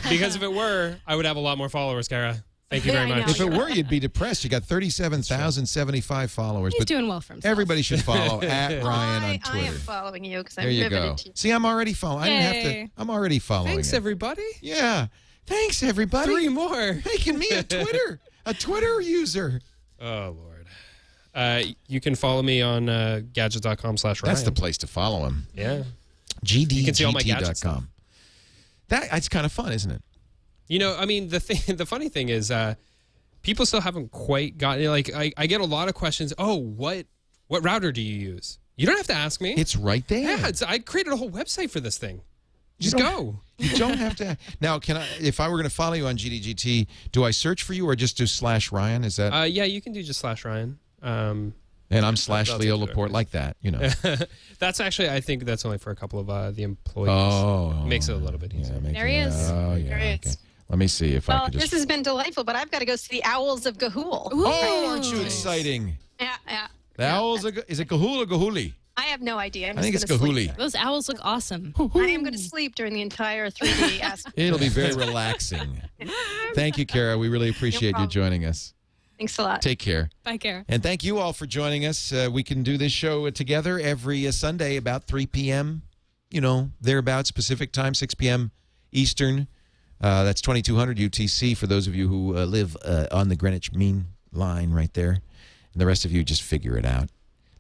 Because if it were, I would have a lot more followers, Kara. Thank you very I know. much. If it were, you'd be depressed. You got 37,075 followers. He's but doing well for himself. everybody should follow at Ryan on I Twitter. am following you because I'm There you riveted go. to you. See, I'm already following. I didn't have Yay. to. I'm already following. Thanks, it. everybody. Yeah. Thanks, everybody. 3 more. Making me a Twitter user. Oh, Lord. You can follow me on gadget.com/Ryan. That's the place to follow him. Yeah. You can see all my gadget GDGT.com. That's kind of fun, isn't it? You know, I mean, the funny thing is, people still haven't quite gotten. Like, I get a lot of questions. Oh, what router do you use? You don't have to ask me. It's right there. Yeah, I created a whole website for this thing. Just go. You don't have to. Now, if I were going to follow you on GDGT, do I search for you or just do /Ryan? Is that? Yeah, you can do just /Ryan. And I'm /Leo Laporte, like that, you know. That's actually, I think that's only for a couple of the employees. Oh. Makes it a little bit easier. There he is. Oh, yeah. There he Okay. is. Let me see if I Well, can just. this has been delightful, but I've got to go see the Owls of Gahul. Oh, aren't you exciting? Yeah. The owls is it Gahul or Gahuli? I have no idea. I think it's gonna sleep. Gahuli. Those owls look awesome. I am going to sleep during the entire 3D aspect. It'll be very relaxing. Thank you, Kara. We really appreciate you problem. joining us. Thanks a lot. Take care. Bye, Kara. And thank you all for joining us. We can do this show together every Sunday about 3 p.m., thereabouts, Pacific time, 6 p.m. Eastern. That's 2200 UTC for those of you who live on the Greenwich Mean Line right there. And the rest of you just figure it out.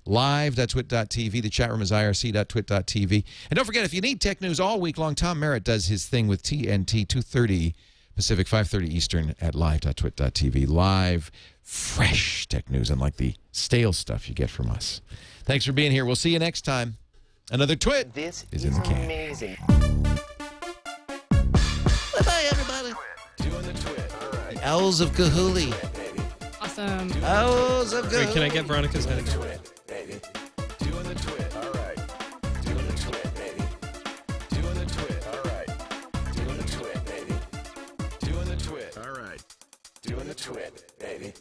Live.twit.tv. The chat room is irc.twit.tv. And don't forget, if you need tech news all week long, Tom Merritt does his thing with TNT 2:30 Pacific, 5:30 Eastern at live.twit.tv. Live, fresh tech news, unlike the stale stuff you get from us. Thanks for being here. We'll see you next time. Another Twit This is in the can. amazing. Bye-bye, everybody. Doing the Twit. The Owls of Gahuli. Awesome. Owls of Gahuli. Wait, can I get Veronica's head? Baby. Doing the Twit. All right. Doing the Twit, baby. Doing the Twit. All right. Doing the Twit, baby. Doing the Twit. All right. Doing the Twit, baby.